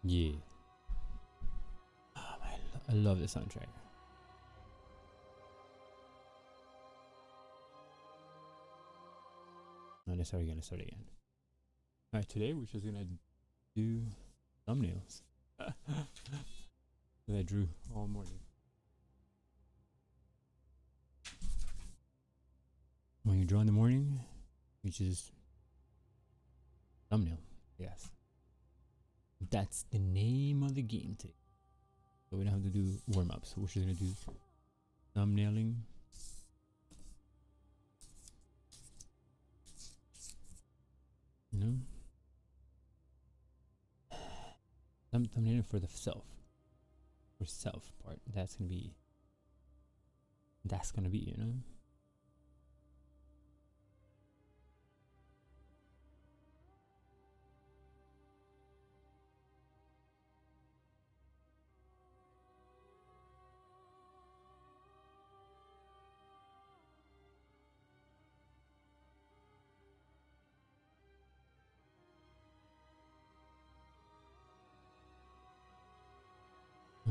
Yeah. I love the soundtrack. No, let's start again. Let's start again. All right, today we're just gonna do thumbnails that I drew all morning. When you draw in the morning, you just thumbnail. Yes, that's the name of the game today. So we don't have to do warm ups. We're just gonna do thumbnailing. You know, thumbnailing for the self. For self part. That's gonna be. You know.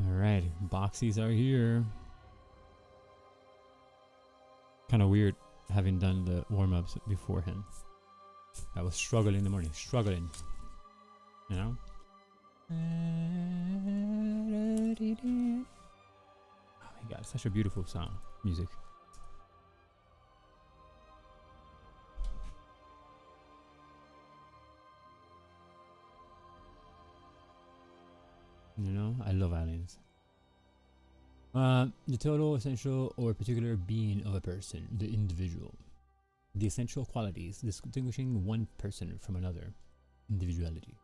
Alright, boxies are here. Kind of weird having done the warm-ups beforehand. I was struggling in the morning, struggling. You know? Oh my god, such a beautiful sound, music. You know, I love aliens. The total, essential, or particular being of a person, the individual. The essential qualities distinguishing one person from another, individuality.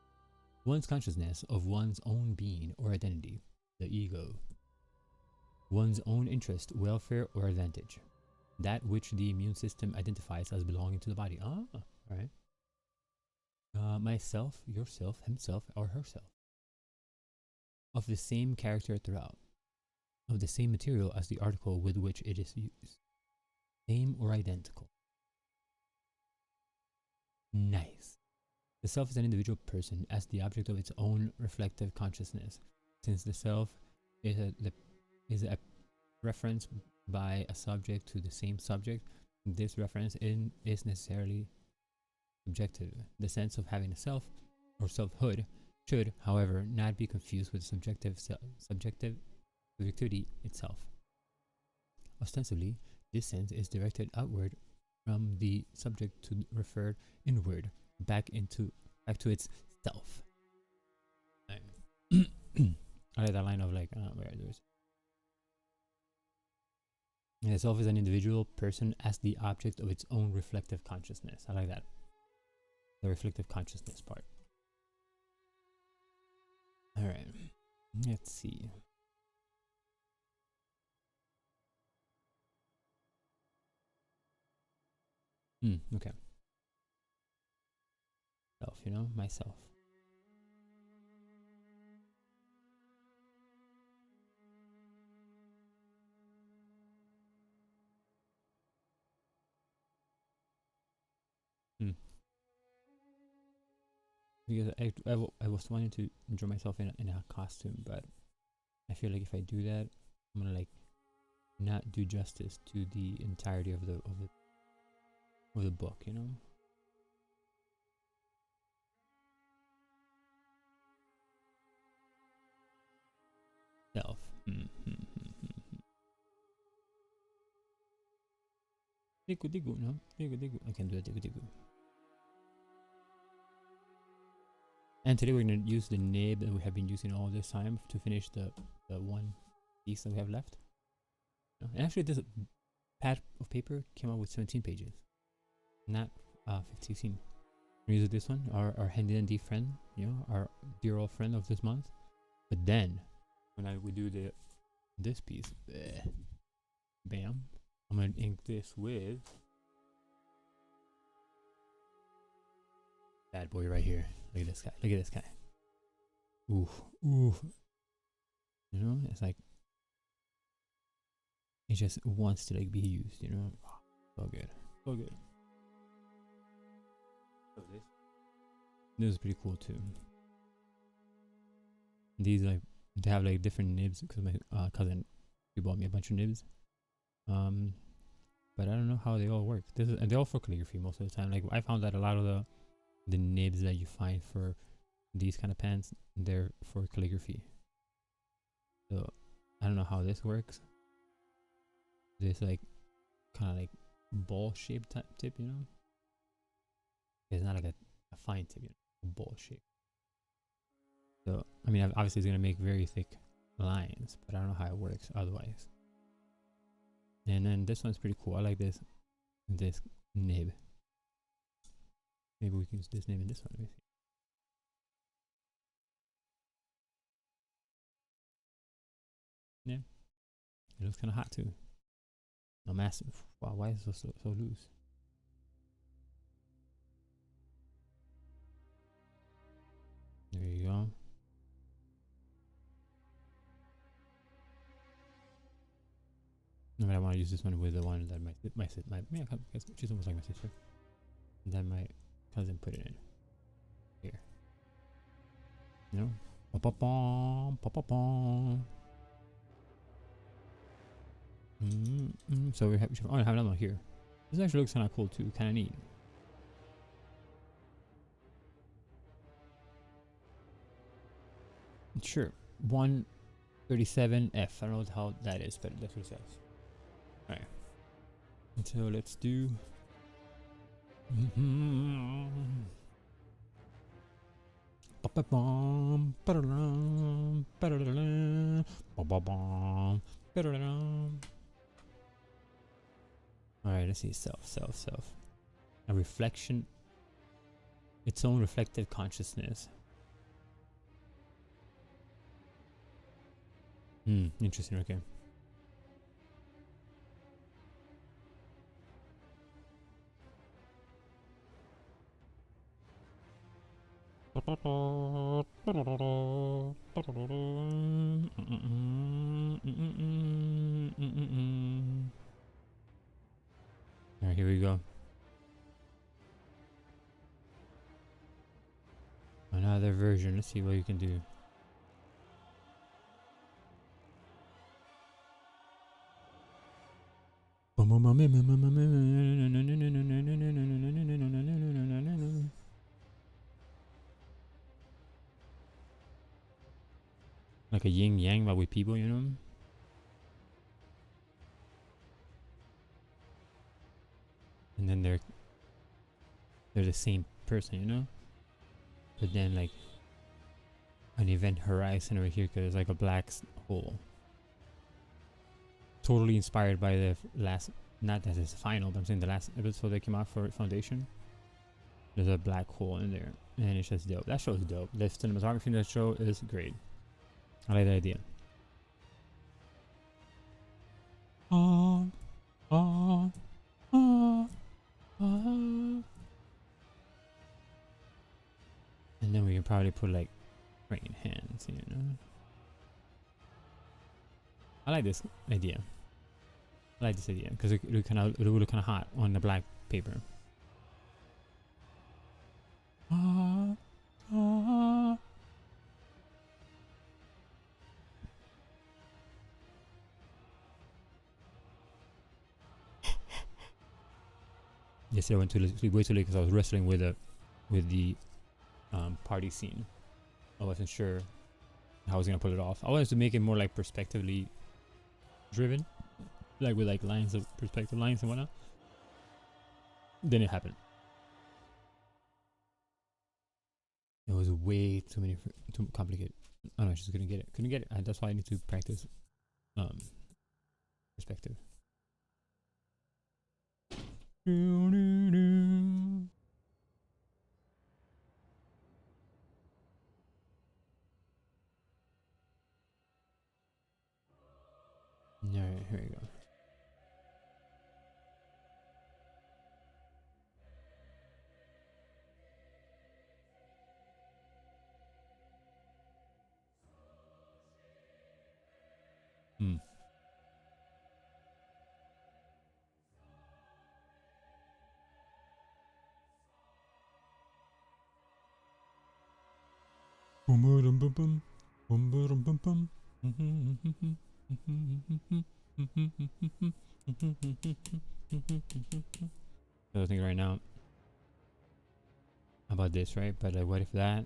One's consciousness of one's own being or identity, the ego. One's own interest, welfare, or advantage. That which the immune system identifies as belonging to the body. Ah, alright. Myself, yourself, himself, or herself. Of the same character throughout. Of the same material as the article with which it is used. Same or identical. Nice. The self is an individual person as the object of its own reflective consciousness. Since the self is a reference by a subject to the same subject, this reference is necessarily subjective. The sense of having a self or selfhood should, however, not be confused with subjectivity itself. Ostensibly, this sense is directed outward from the subject to refer inward, back to its self. I like that line of like, where there's. And the self is an individual person as the object of its own reflective consciousness. I like that. The reflective consciousness part. Alright. Let's see. Okay. Self, you know, myself. Because I was wanting to enjoy myself in a costume, but I feel like if I do that, I'm gonna like not do justice to the entirety of the book, you know. Self. Digu, no? Digu. I can do it, digu. And today we're gonna use the nib that we have been using all this time to finish the one piece that we have left. And actually, this pad of paper came out with 17 pages, not 15. We use this one, our handy dandy friend, you know, our dear old friend of this month. But then, when we do this piece, bam, I'm gonna ink this with bad boy right here. Look at this guy. Look at this guy. Ooh. You know, it's like it just wants to like be used. You know, so good, so good. This is pretty cool too. These like they have like different nibs because my cousin he bought me a bunch of nibs. Um, but I don't know how they all work. This is and they're all for calligraphy most of the time. Like I found that a lot of the nibs that you find for these kind of pens they're for calligraphy. So I don't know how this works. This like kind of like ball shaped type tip, you know? It's not like a fine tip, you know, a ball shape. So I mean, obviously it's gonna make very thick lines, but I don't know how it works otherwise. And then this one's pretty cool. I like this nib. Maybe we can use this nib in this one. Let me see. Yeah, it looks kind of hot too. No, massive. Wow, why is it so loose? There you go. No, but I want to use this one with the one that she's almost like my sister. And then my cousin put it in here. You know, pa-pa-pom, pa-pa-pom. So we have another one here. This actually looks kind of cool too, kind of neat. Sure, 137F. I don't know how that is, but that's what it says. All right. So let's do. Alright, let's see. Self. A reflection. Its own reflective consciousness. Interesting, okay. Alright, here we go. Another version. Let's see what you can do. Like a yin yang, but with people, you know? And then they're the same person, you know? But then like an event horizon over here because there's like a black hole. Totally inspired by the last, not that it's final, but I'm saying the last episode that came out for Foundation. There's a black hole in there, and it's just dope. That show is dope. The cinematography in that show is great. I like the idea. And then we can probably put like right hands, you know. I like this idea. I like this idea because it would look kind of hot on the black paper. Yesterday I went to sleep way too late because I was wrestling with the party scene. I wasn't sure how I was gonna pull it off. I wanted to make it more like perspectively driven, like with like lines of perspective lines and whatnot. Then it happened. It was way too complicated. I don't know, I just couldn't get it. And that's why I need to practice perspective. Alright, here we go. Boom, boom, boom, boom. Bum, bum, bum, bum. So I think right now about this, right? But like, what if that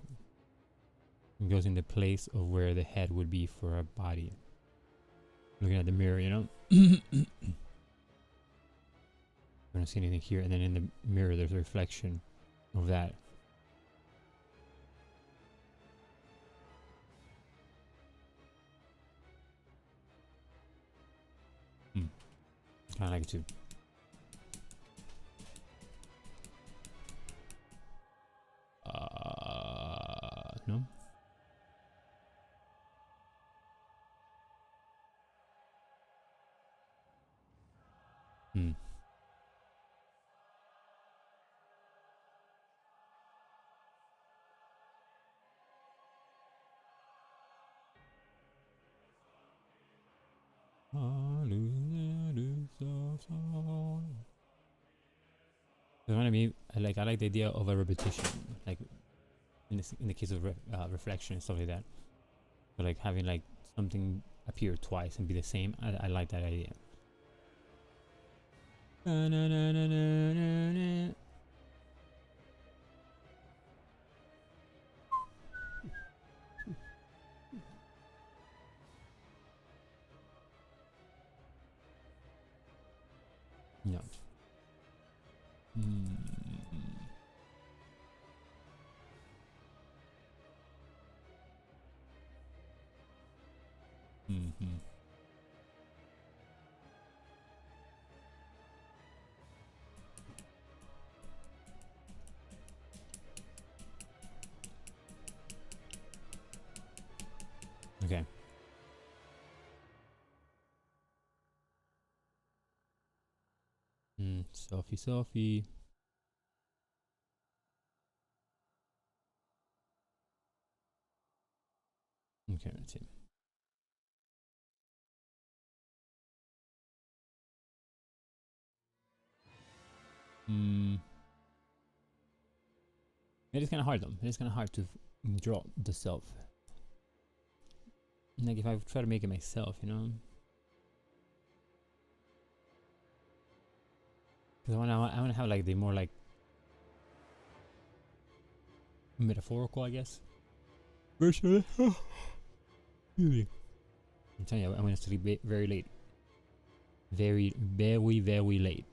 goes in the place of where the head would be for a body? Looking at the mirror, you know? I don't see anything here, and then in the mirror there's a reflection of that. Kind of like it too. No. Hmm. You know what I mean? I like the idea of a repetition, like in the case of reflection and stuff like that. But like having like something appear twice and be the same, I like that idea. Yeah. Mm-hmm. Okay. Selfie, selfie. Okay, let's see. It is kind of hard though. It is kind of hard to draw the self. Like if I try to make it myself, you know. Because I want to have like the more like metaphorical, I guess. Version. Really. I'm telling you, I went to sleep very late. Very, very, very late.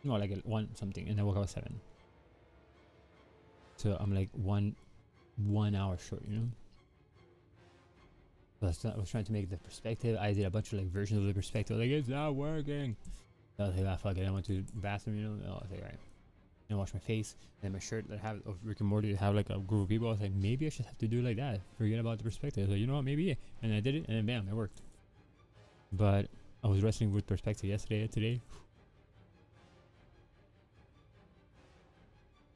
No, like at 1 something, and I woke up at 7. So I'm like one hour short, you know. But I was trying to make the perspective. I did a bunch of like versions of the perspective. Like it's not working. So I was like, ah, fuck it. I went to the bathroom, you know. I was like, alright. And I washed my face. And my shirt that I have of Rick and Morty to have like a group of people. I was like, maybe I should have to do it like that. Forget about the perspective. Like, you know what? Maybe. And I did it, and then bam, it worked. But I was wrestling with perspective yesterday and today.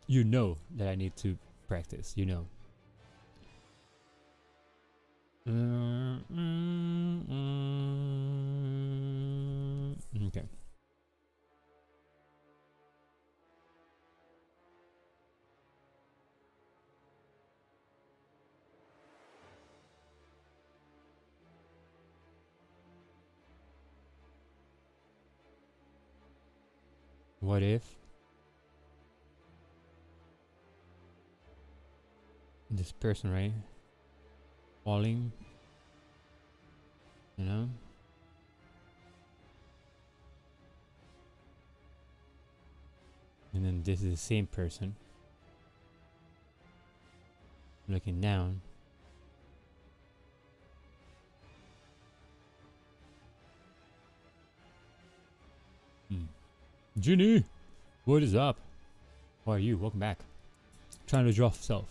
You know that I need to practice. You know. Okay. What if this person, right, falling, you know, and then this is the same person looking down. Ginny, what is up? How are you? Welcome back. Trying to draw self.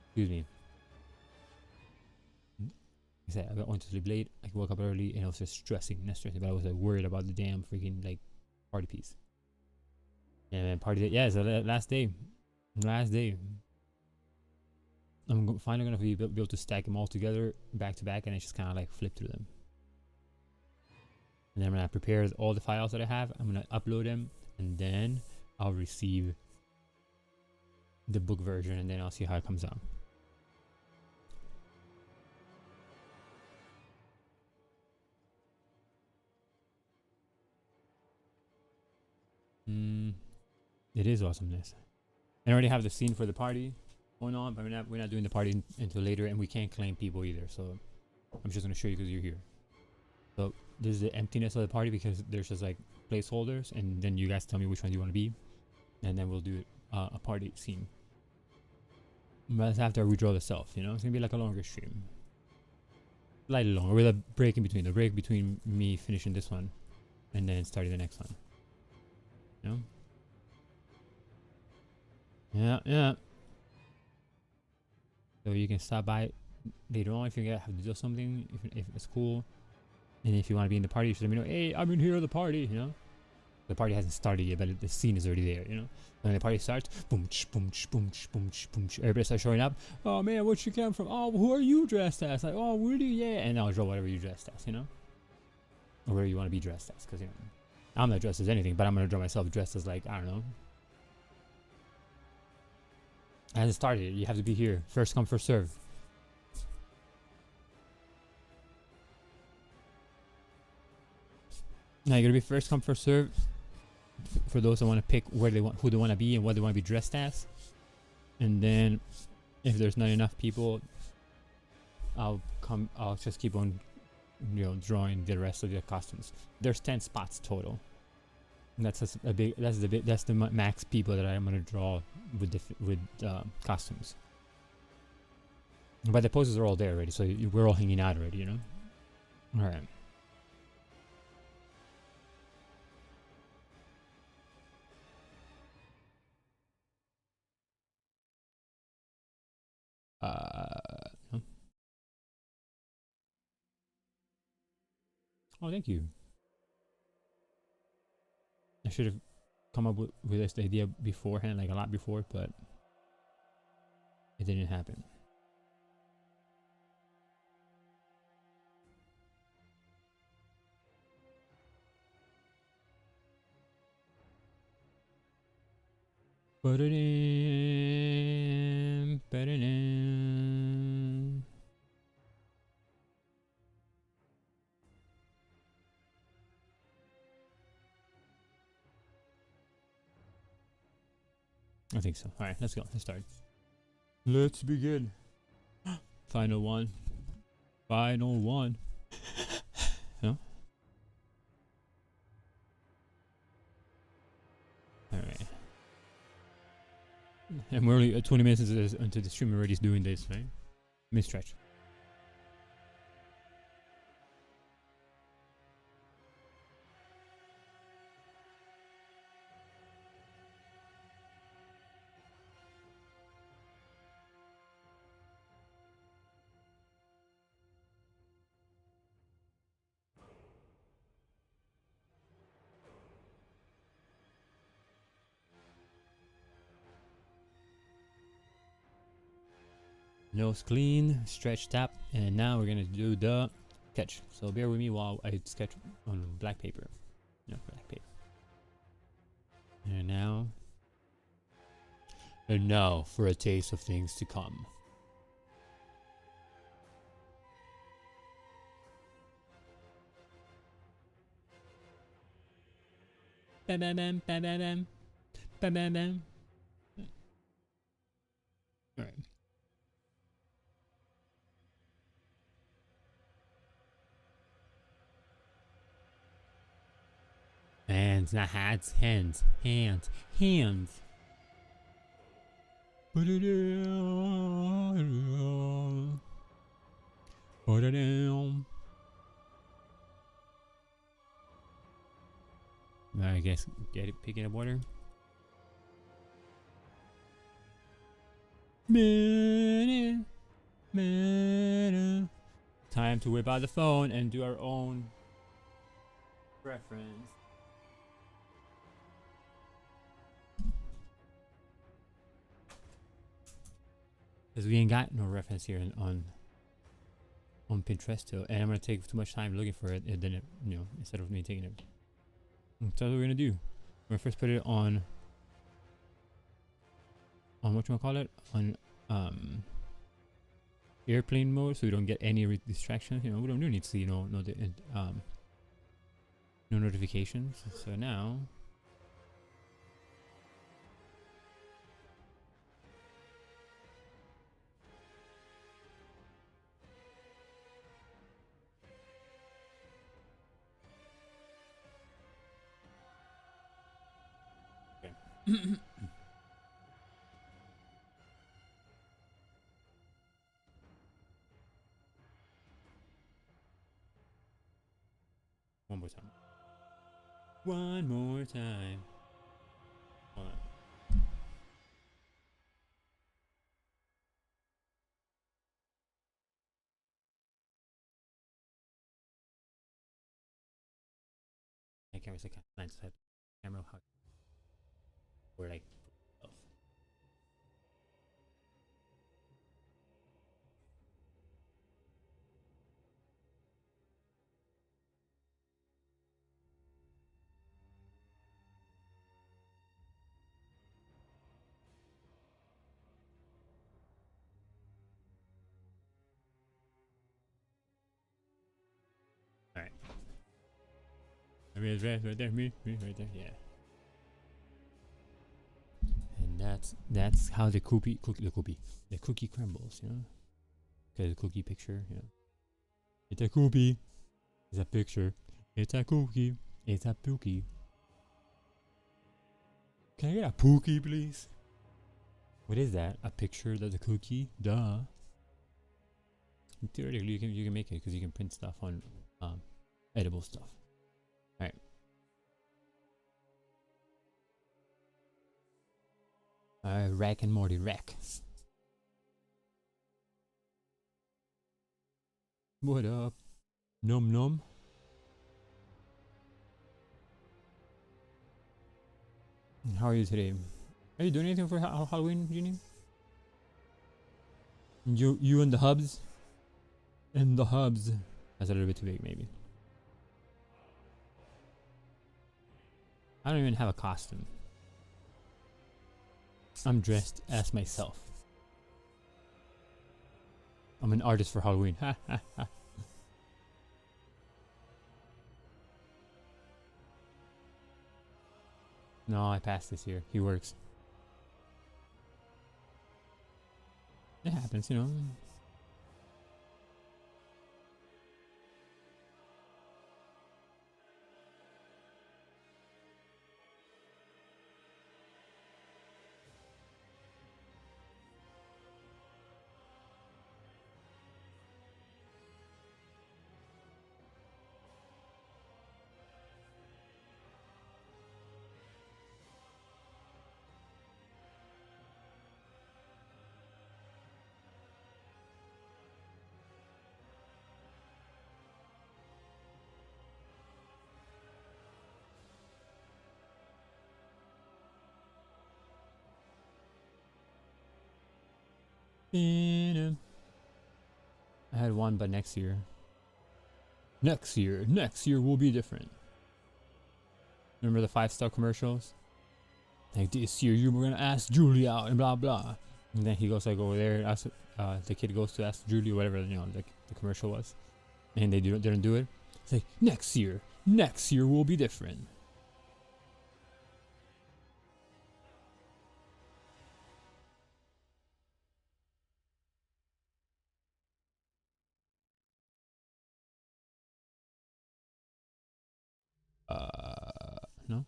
Excuse me. I said I went to sleep late. I woke up early, and I was just stressing, not stressing, but I was like worried about the damn freaking like party piece. And then party. Yeah, it's the last day. Last day. I'm finally gonna be able to stack them all together back to back, and I just kind of like flip through them. And then when I prepare all the files that I have, I'm gonna upload them, and then I'll receive the book version, and then I'll see how it comes out. It is awesomeness. I already have the scene for the party going on, but we're not doing the party until later, and we can't claim people either. So I'm just gonna show you because you're here. So this is the emptiness of the party because there's just like placeholders, and then you guys tell me which one you want to be, and then we'll do a party scene. But that's after we draw the self, you know. It's gonna be like a longer stream, slightly longer, with a break in between. The break between me finishing this one, and then starting the next one. You know. Yeah. So you can stop by later on if you have to do something, if it's cool. And if you want to be in the party, you should let me know, hey, I'm in here at the party, you know? The party hasn't started yet, but the scene is already there, you know? When the party starts, boom, boom, boom, boom, boom, everybody starts showing up. Oh man, where'd you come from? Oh, who are you dressed as? Like, oh, really? Yeah. And I'll draw whatever you dressed as, you know? Or whatever you want to be dressed as, because, you know, I'm not dressed as anything, but I'm going to draw myself dressed as, like, I don't know. It hasn't started. You have to be here. First come, first serve. Now you're gonna be first come, first serve. For those that want to pick who they want to be and what they want to be dressed as. And then, if there's not enough people, I'll just keep on, you know, drawing the rest of the costumes. There's 10 spots total. And that's the max people that I'm gonna draw with costumes. But the poses are all there already, so we're all hanging out already, you know. All right. Oh, thank you. I should have come up with this idea beforehand, like a lot before, but it didn't happen. I think so. Alright, let's go. Let's start. Let's begin. Final one. Final one. No? Alright. And we're only 20 minutes into the stream already doing this, right? Mid-stretch. Nose clean, stretch, tap, and now we're gonna do the sketch. So bear with me while I sketch on black paper. No, black paper. And now for a taste of things to come. Bam bam bam bam bam bam bam bam bam. All right. Hands, not hats. Hands. Hands. Hands. Put it down. Put it down. I guess get it picking up water. Time to whip out the phone and do our own reference. Because we ain't got no reference here on Pinterest, and I'm gonna take too much time looking for it, and then you know, instead of me taking it. So what we're gonna do. We're gonna first put it on on whatchamacallit, on um airplane mode, so we don't get any distractions. You know, we don't need to see no notifications. So now okay. One more time. One more time. Hold on. I can't really glance at camera how where like all right. I mean, it's right there. Me right there. Yeah. And that's how the cookie crumbles. You know, because the cookie picture. You know, it's a cookie. It's a picture. It's a cookie. It's a pookie. Can I get a pookie, please? What is that? A picture of the cookie? Duh. Theoretically, you can make it because you can print stuff on edible stuff. All right. Rack and Morty rack. What up? Num num. How are you today? Are you doing anything for Halloween, Jeannie? You and the hubs? And the hubs. That's a little bit too big, maybe. I don't even have a costume. I'm dressed as myself. I'm an artist for Halloween. Ha ha ha. No, I passed this year. He works. It happens, you know. I had one, but next year. Next year will be different. Remember the 5-star commercials? Like, this year you were gonna ask Julie out and blah blah. And then he goes like over there, ask, the kid goes to ask Julie, whatever, you know, like the commercial was. And they didn't do it. It's like, next year will be different. No?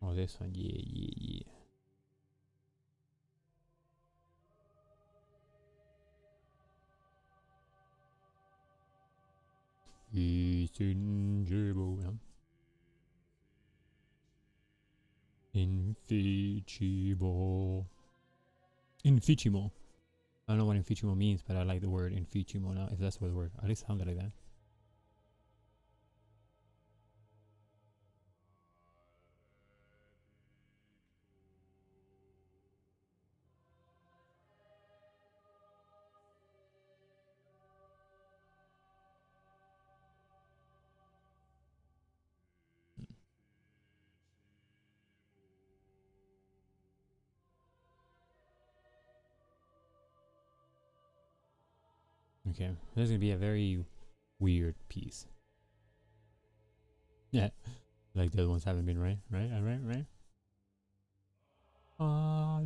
Oh, this one, yeah. Infingible. Inficimo. Inficimo. I don't know what inficimo means, but I like the word inficimo now, if that's what the word. At least sounded like that. Okay, this is gonna be a very weird piece. Yeah, like the other ones haven't been, right? Right. Oh,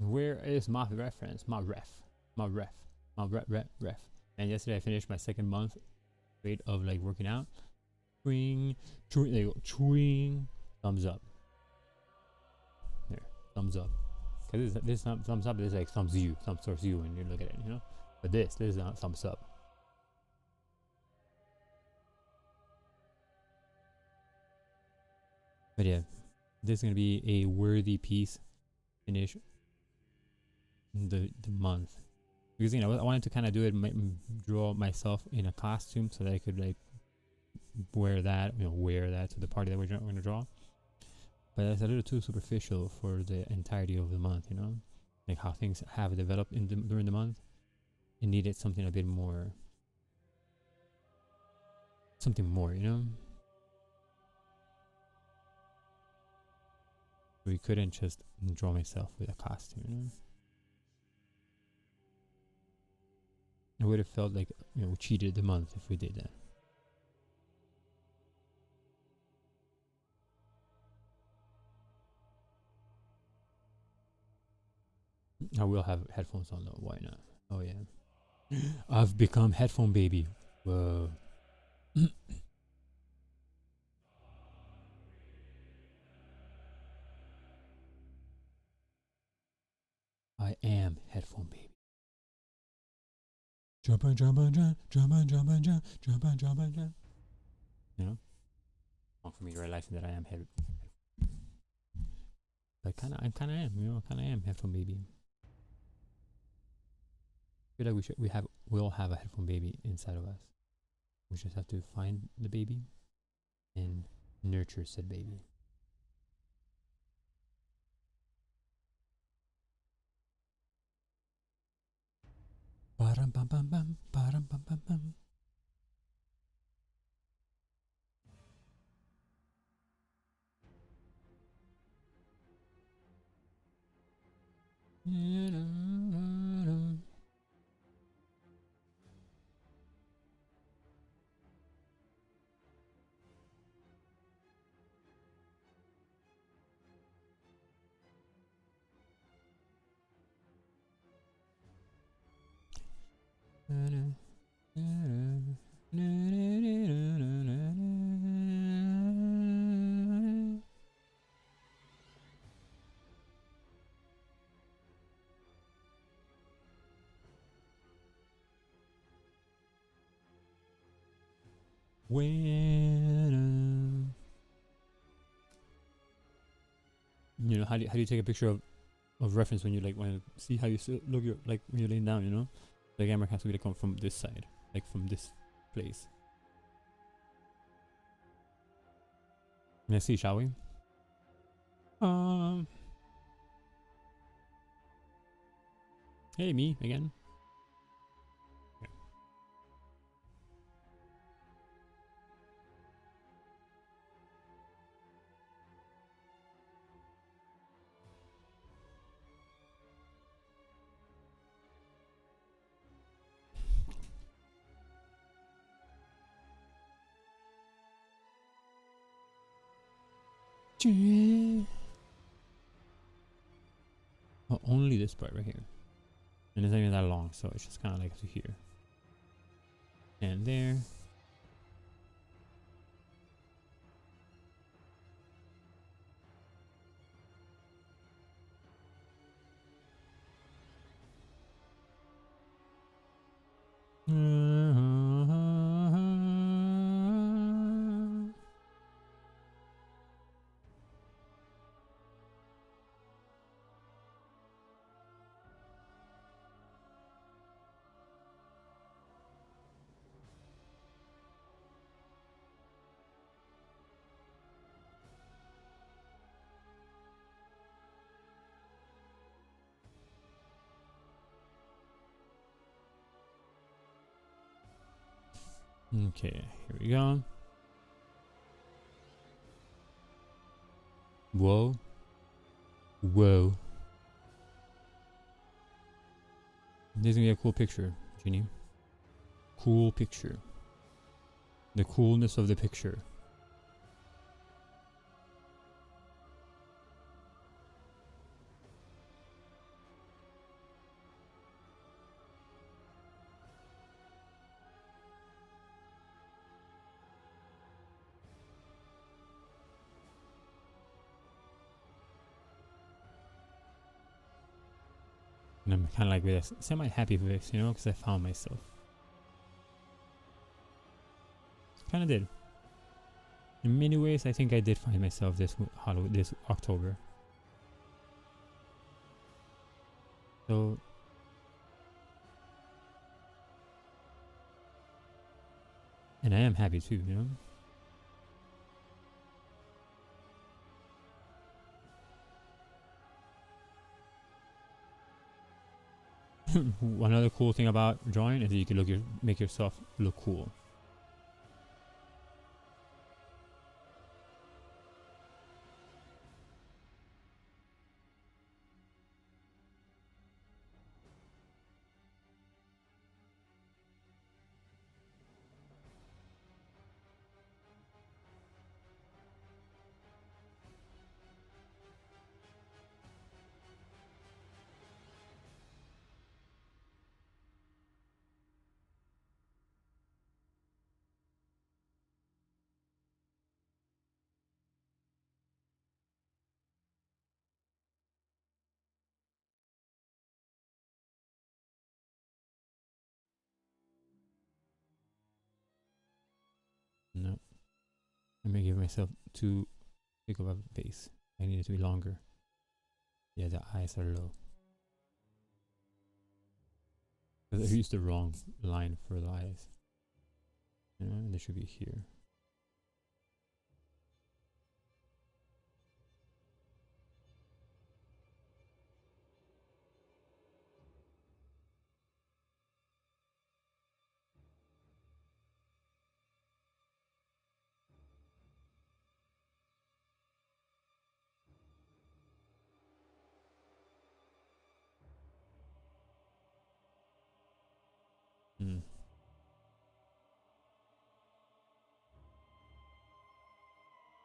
where is my reference? My ref. And yesterday I finished my second month straight of like working out. Chewing, there you go. Chewing. Thumbs up. There, thumbs up. Cause this thumbs up is like thumbs you, thumb source you when you look at it, you know. But this is not thumbs up. But yeah, this is gonna be a worthy piece. Finish the month, because you know I wanted to kind of do it, draw myself in a costume so that I could like wear that to the party that we're going to draw. But that's a little too superficial for the entirety of the month, you know, like how things have developed during the month. It needed something a bit more, you know. We couldn't just draw myself with a costume, you know. It would have felt like, you know, we cheated the month if we did that. I will have headphones on though. Why not? Oh yeah. I've become headphone baby. Whoa. I am headphone baby. Jump. You know? Wrong for me realizing that I am head. But I kinda am, you know, headphone baby. I feel like we all have a headphone baby inside of us. We just have to find the baby and nurture said baby. Ba-dum bum bum bum, ba-dum bum bum bum. When you know, how do you take a picture of reference when you like want to see how you look your like when you're laying down, you know? The camera has to be come from this side, like from this place. Let's see, shall we? Hey, me again. Oh, only this part right here, and it's not even that long, so it's just kind of like to here and there. Okay, here we go. Whoa. Whoa. This is gonna be a cool picture, Genie. Cool picture. The coolness of the picture. And I'm kind of like with a semi-happy fix, you know, because I found myself. Kind of did. In many ways, I think I did find myself this October. So, and I am happy too, you know. One other cool thing about drawing is that you can make yourself look cool. No, I may give myself too big of a base. I need it to be longer. Yeah, the eyes are low. I used the wrong line for the eyes. They should be here. Hmm.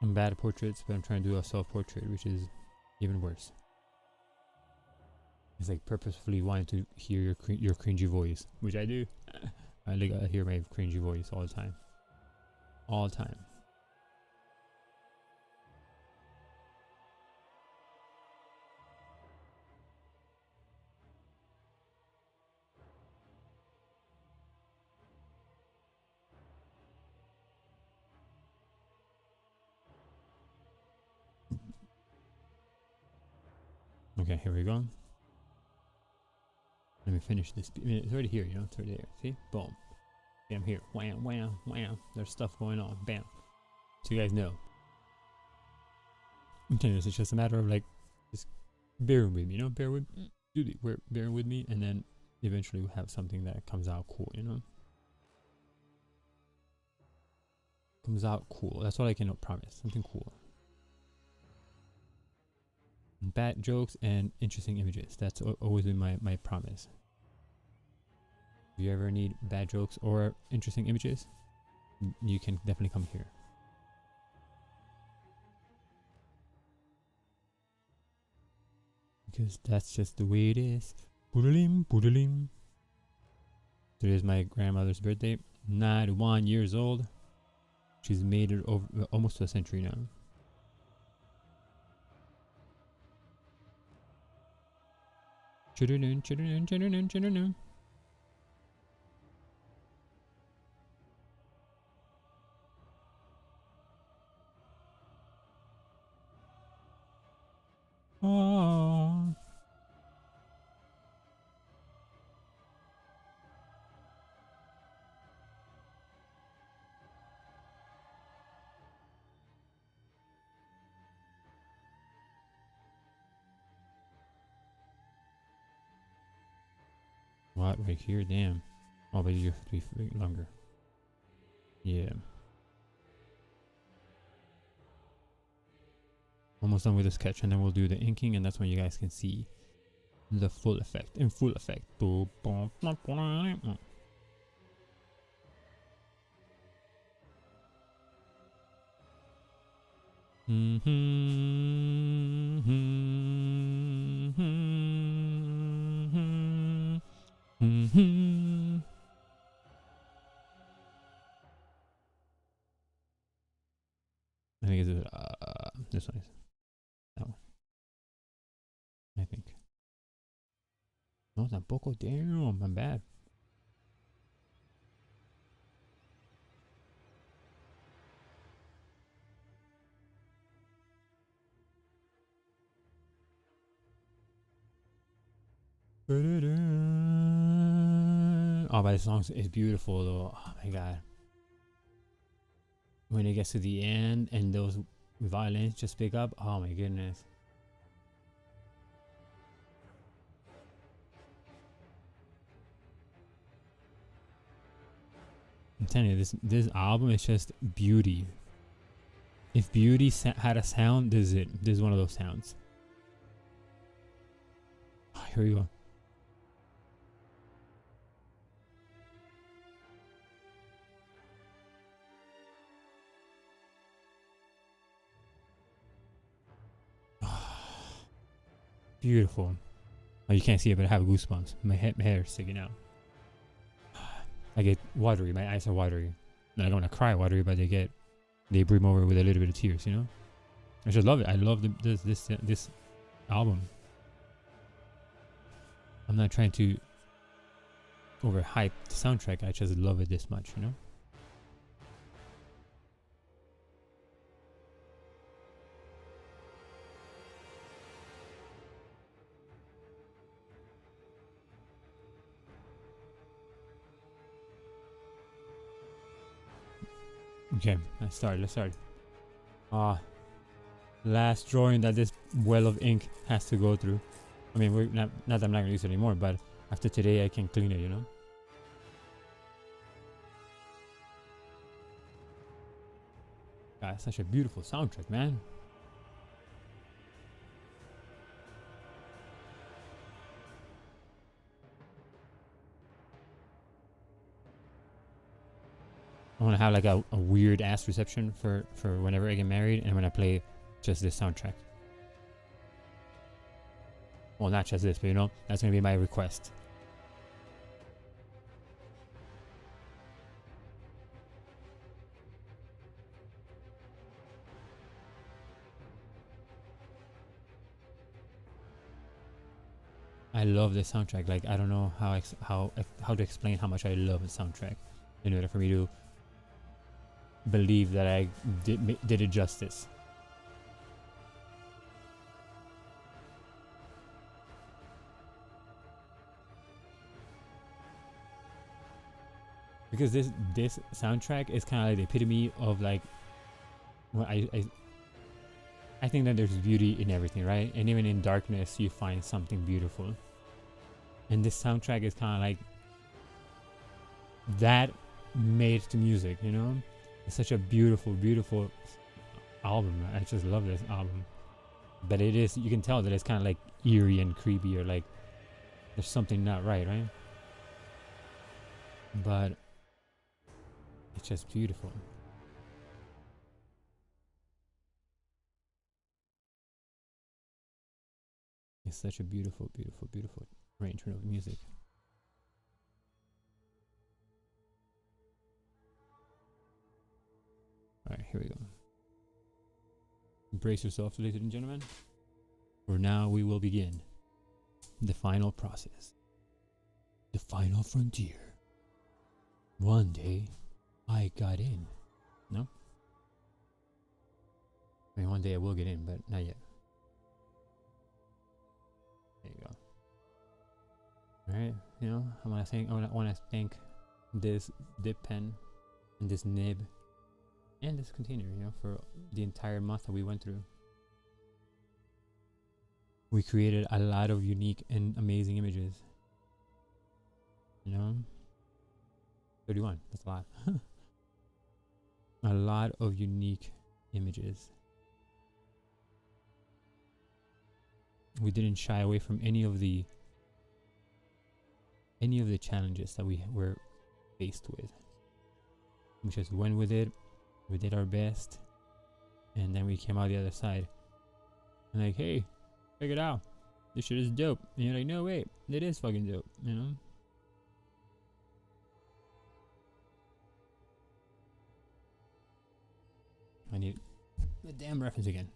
I'm bad at portraits, but I'm trying to do a self-portrait, which is even worse. It's like purposefully wanting to hear your cringy voice, which I do. I hear my cringy voice all the time. All the time. Okay, here we go. Let me finish this. It's already here, you know, it's already there. See? Boom. Yeah, I'm here. Wham, wham, wham. There's stuff going on. Bam. So you guys know. Okay, it's just a matter of like, just bearing with me, you know? Bear with me, and then eventually we'll have something that comes out cool, you know? Comes out cool. That's all I can promise. Something cool. Bad jokes and interesting images. That's always been my promise. If you ever need bad jokes or interesting images, you can definitely come here. Because that's just the way it is. Boodling, boodling. Today is my grandmother's birthday. 91 years old. She's made it over almost to a century now. Chiddernoon, chiddernoon, chiddernoon, chiddernoon. Oh. What? Right here? Damn. Oh, but you have to be longer. Yeah. Almost done with the sketch, and then we'll do the inking, and that's when you guys can see the full effect. In full effect. I think it's this one is that one. I think. No, tampoco. Damn, I'm bad. Oh, but the song is beautiful though. Oh my god. When it gets to the end and those violins just pick up, oh my goodness. I'm telling you, this album is just beauty. If beauty had a sound, this is it. This is one of those sounds. Oh, here we go. Beautiful. Oh, you can't see it, but I have goosebumps. My hair is sticking out. I get watery. My eyes are watery. I don't want to cry watery, but they brim over with a little bit of tears. You know. I just love it. I love this album. I'm not trying to overhype the soundtrack. I just love it this much. You know. Okay, let's start. Last drawing that this well of ink has to go through. I mean, we're not that I'm not gonna use it anymore, but after today I can clean it, you know. God, it's such a beautiful soundtrack, man. I want to have like a weird ass reception for whenever I get married, and when I play just this soundtrack. Well, not just this, but you know, that's gonna be my request. I love this soundtrack. Like, I don't know how to explain how much I love the soundtrack in order for me to believe that I did it justice. Because this soundtrack is kind of like the epitome of like, well, I think that there's beauty in everything, right? And even in darkness, you find something beautiful. And this soundtrack is kind of like that made to music, you know? It's such a beautiful, beautiful album. I just love this album. But it is, you can tell that it's kind of like eerie and creepy, or like there's something not right? But it's just beautiful. It's such a beautiful, beautiful, beautiful arrangement of music. Alright, here we go. Brace yourself, ladies and gentlemen. For now, we will begin the final process. The final frontier. One day, I got in. No? I mean, one day I will get in, but not yet. There you go. Alright, you know, I want to thank this dip pen and this nib and this container, you know, for the entire month that we went through. We created a lot of unique and amazing images. You know? 31, that's a lot. A lot of unique images. we didn't shy away from any of the challenges that we were faced with. We just went with it. We did our best, and then we came out the other side. And like, hey, check it out. This shit is dope. And you're like, no, wait, it is fucking dope. You know. I need the damn reference again.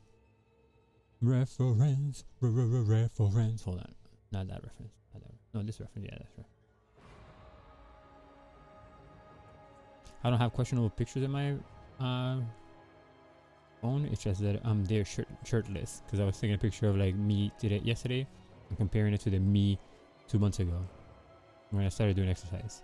Reference. Hold on. Not that reference. No, this reference. Yeah, that's right. I don't have questionable pictures in my phone. It's just that I'm there shirtless because I was taking a picture of like me yesterday and comparing it to the me 2 months ago when I started doing exercise.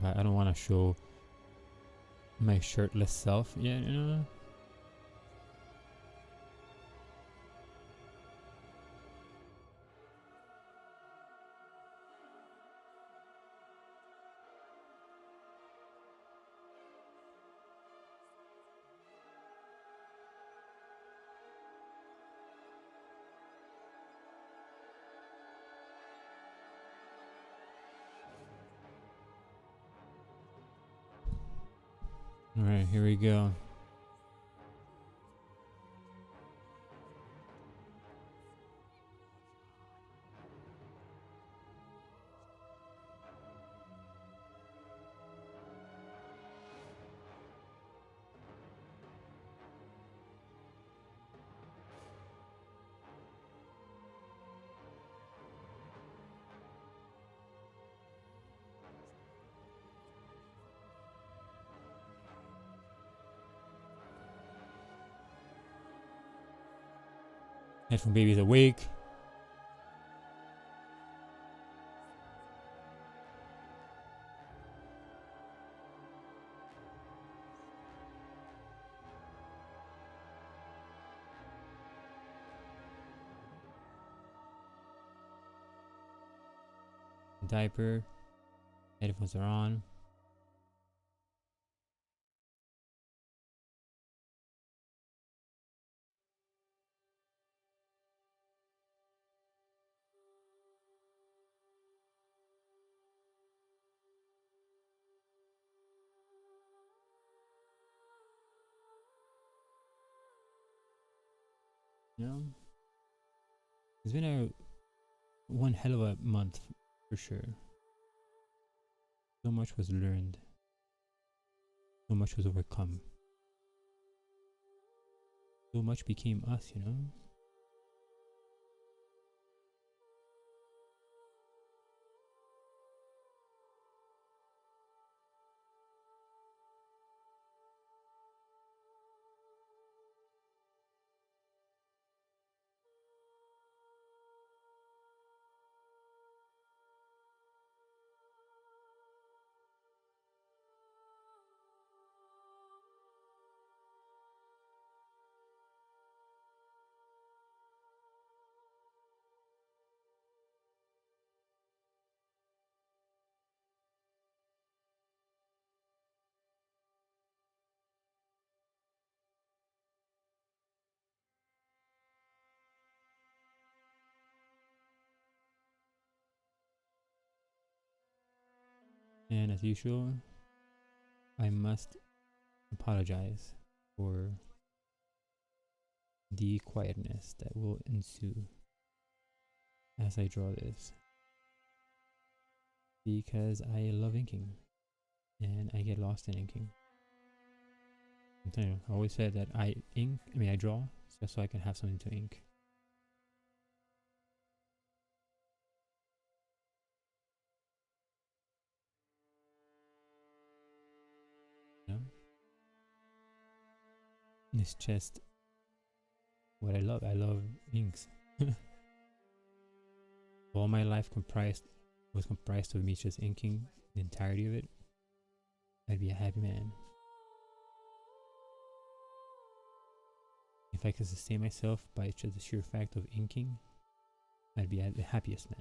But I don't want to show my shirtless self yet, you know. Alright, here we go. Headphone baby's awake. Diaper. Headphones are on. You know, it's been a one hell of a month for sure. So much was learned. So much was overcome. So much became us, you know. And as usual, I must apologize for the quietness that will ensue as I draw this, because I love inking and I get lost in inking. I'm telling you, I always said that I draw just so I can have something to ink. You know? It's just what I love. I love inks. All my life was comprised of me just inking the entirety of it. I'd be a happy man. If I could sustain myself by just the sheer fact of inking, I'd be the happiest man.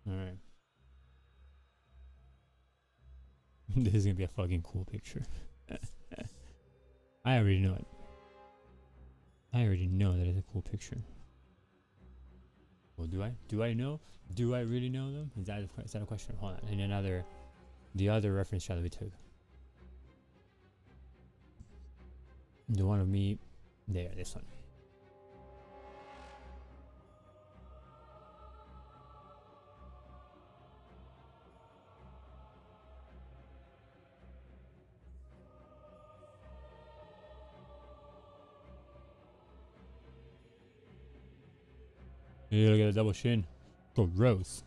Alright. This is gonna be a fucking cool picture. I already know it. I already know that it's a cool picture. Well, do I? Do I know? Do I really know them? Is that a question? Hold on. And the other reference shot that we took. The one of me, there, this one. Yeah, look at the double chin. Gross.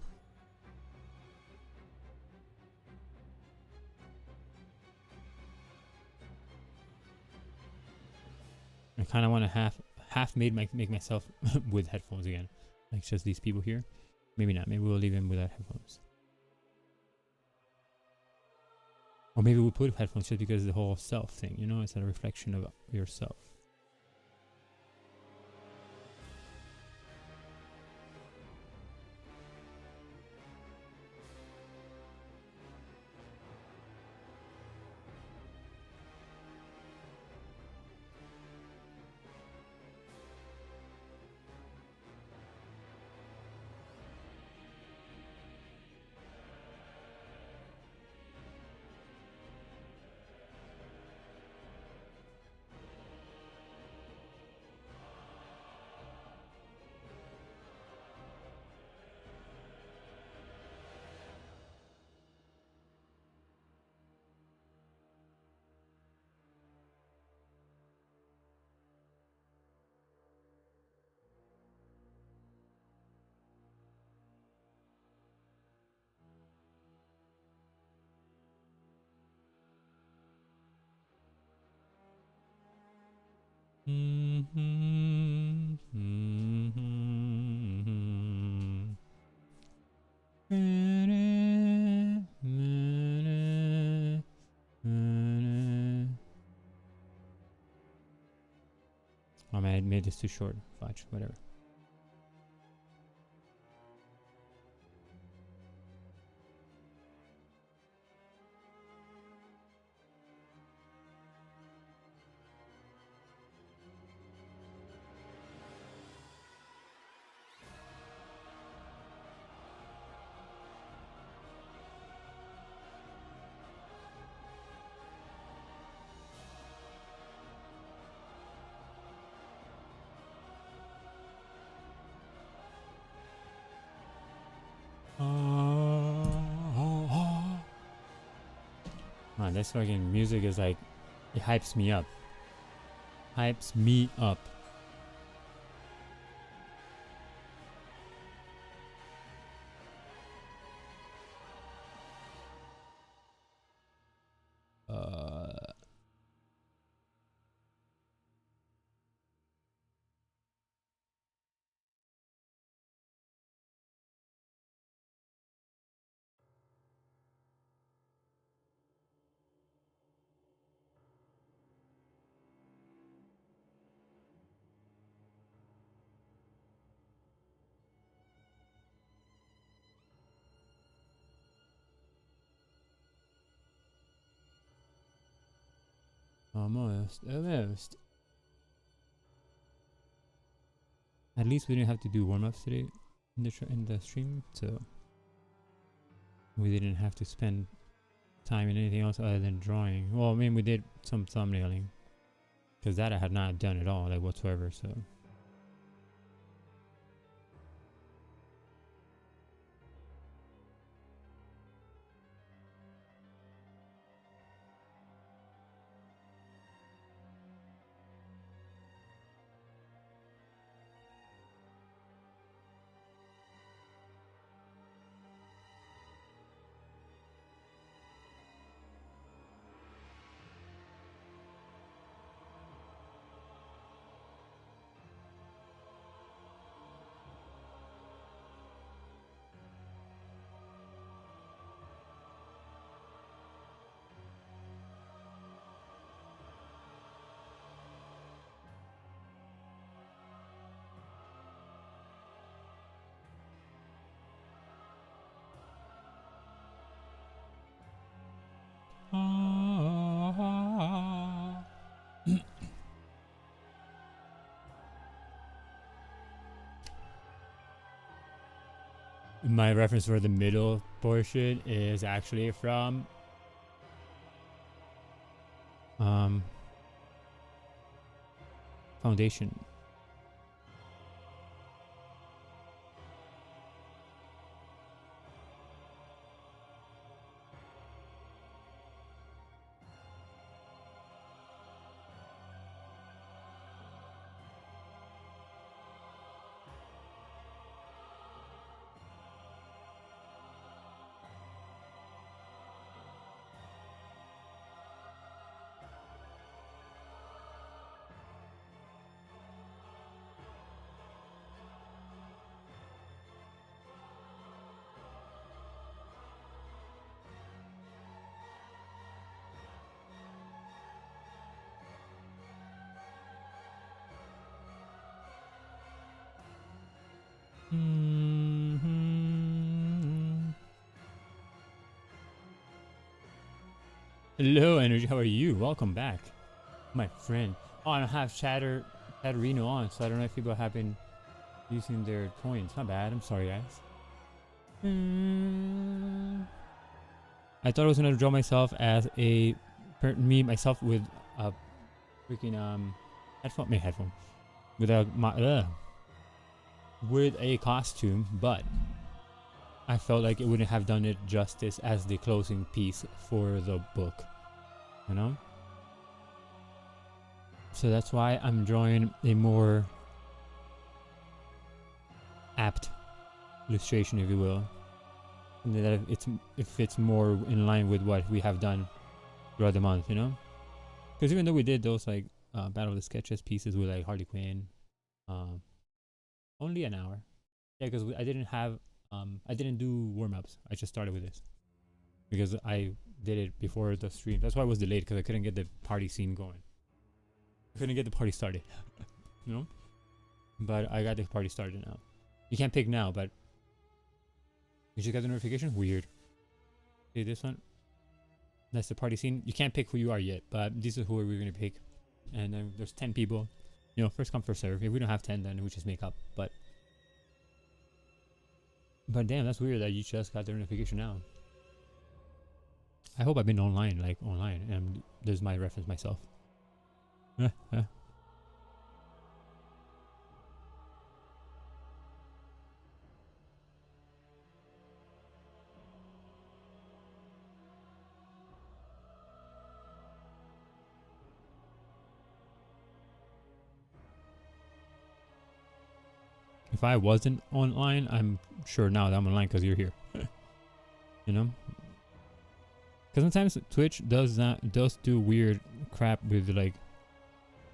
I kind of want to make myself with headphones again, like just these people here. Maybe not. Maybe we'll leave him without headphones, or maybe we'll put headphones just because the whole self thing. You know, it's a reflection of yourself. Oh man, I made this too short. Fudge, whatever. Man, this fucking music is like, it hypes me up. Hypes me up. Almost. At least we didn't have to do warm-ups today in the stream, so we didn't have to spend time in anything else other than drawing. Well, I mean, we did some thumbnailing, because that I had not done at all, like whatsoever. So. My reference for the middle portion is actually from Foundation. Hello, Energy. How are you? Welcome back, my friend. Oh, I don't have Chatterino on, so I don't know if people have been using their coins. Not bad. I'm sorry, guys. I thought I was gonna draw myself as myself with a freaking headphone with a costume, but I felt like it wouldn't have done it justice as the closing piece for the book, you know? So that's why I'm drawing a more apt illustration, if you will. And that it fits more in line with what we have done throughout the month, you know? Because even though we did those like Battle of the Sketches pieces with like Harley Quinn, only an hour. Yeah, because I didn't do warm-ups. I just started with this because I did it before the stream. That's why I was delayed, because I couldn't get the party scene going. I couldn't get the party started, you know? But I got the party started now. You can't pick now, but you just got the notification? Weird. See this one? That's the party scene. You can't pick who you are yet, but this is who we're going to pick. And then there's 10 people. You know, first come, first serve. If we don't have 10, then we just make up. But damn, that's weird that you just got the notification now. I hope I've been online, and there's my reference myself. If I wasn't online, I'm sure now that I'm online because you're here. You know? Because sometimes Twitch does do weird crap with like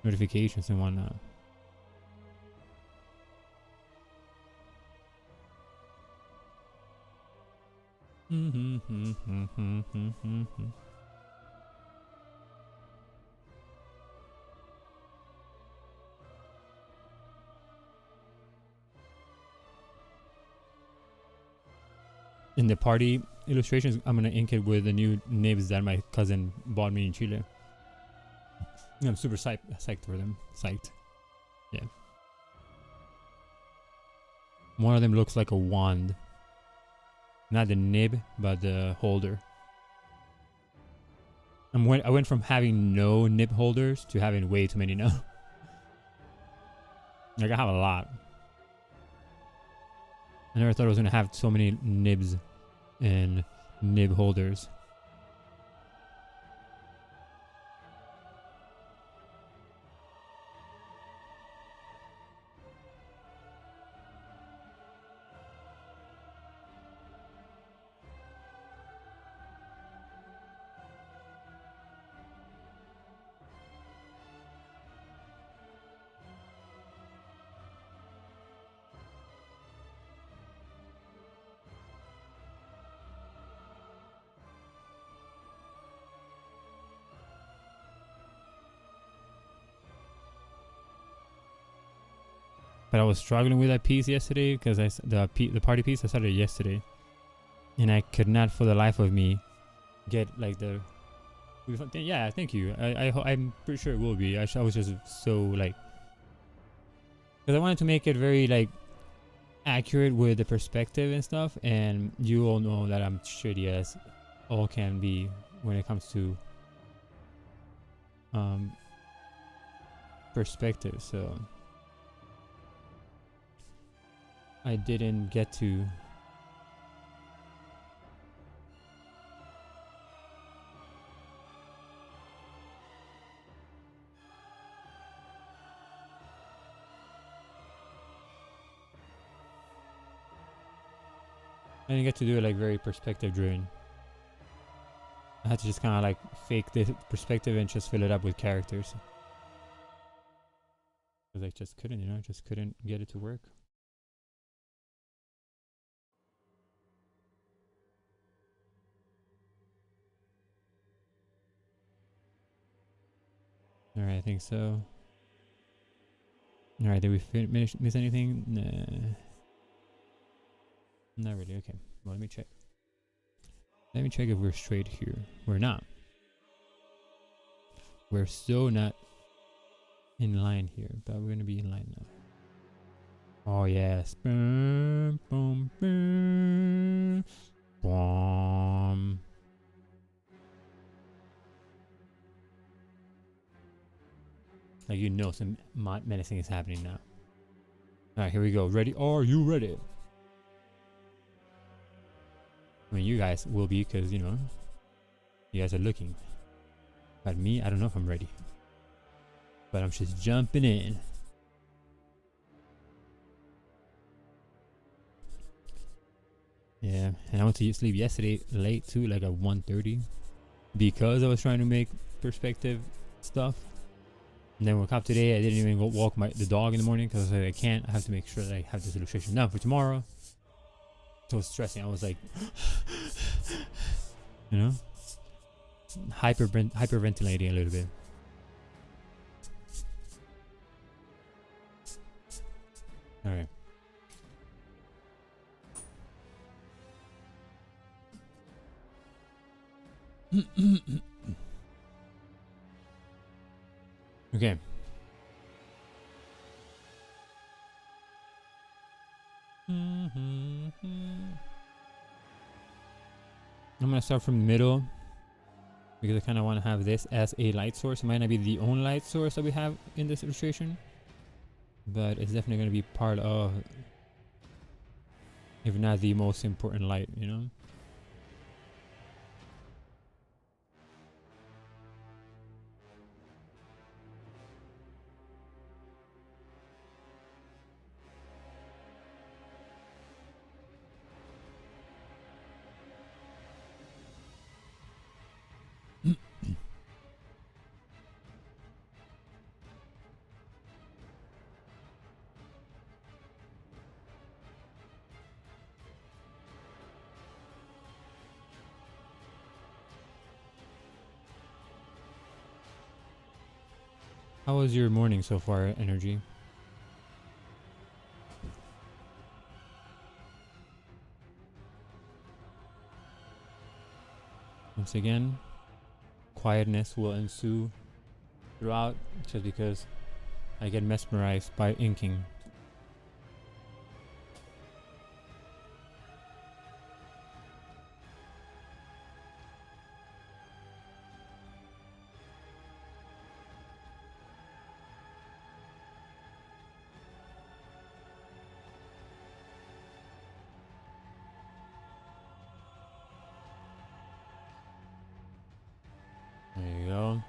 notifications and whatnot. In the party illustrations, I'm gonna ink it with the new nibs that my cousin bought me in Chile. I'm super psyched for them. Psyched. Yeah. One of them looks like a wand. Not the nib, but the holder. I went from having no nib holders to having way too many now. Like, I have a lot. I never thought I was gonna have so many nibs and nib holders. But I was struggling with that piece yesterday because the party piece I started yesterday, and I could not for the life of me get like the. Yeah, thank you. I'm pretty sure it will be. I was just so like, because I wanted to make it very like accurate with the perspective and stuff, and you all know that I'm shitty as all can be when it comes to perspective. So I didn't get to do it like very perspective driven. I had to just kind of like fake the perspective and just fill it up with characters. Because I just couldn't, you know, just couldn't get it to work. Alright, I think so. Alright, did we miss anything? Nah. Not really, okay. Well, let me check. Let me check if we're straight here. We're not. We're so not in line here, but we're gonna be in line now. Oh yes. Boom, boom, boom, boom. Like, you know, some menacing is happening now. Alright, here we go. Ready? Are you ready? I mean, you guys will be, because, you know, you guys are looking. But me, I don't know if I'm ready. But I'm just jumping in. Yeah, and I went to sleep yesterday late too, like at 1:30, because I was trying to make perspective stuff. And then woke up today. I didn't even go walk the dog in the morning because I can't. I have to make sure that I have this illustration done for tomorrow. So stressing. I was like, you know, hyperventilating a little bit. All right. Okay. I'm gonna start from the middle because I kind of want to have this as a light source. It might not be the only light source that we have in this illustration, but it's definitely going to be part of, if not the most important light, you know? How was your morning so far, Energy? Once again, quietness will ensue throughout, just because I get mesmerized by inking. There you go.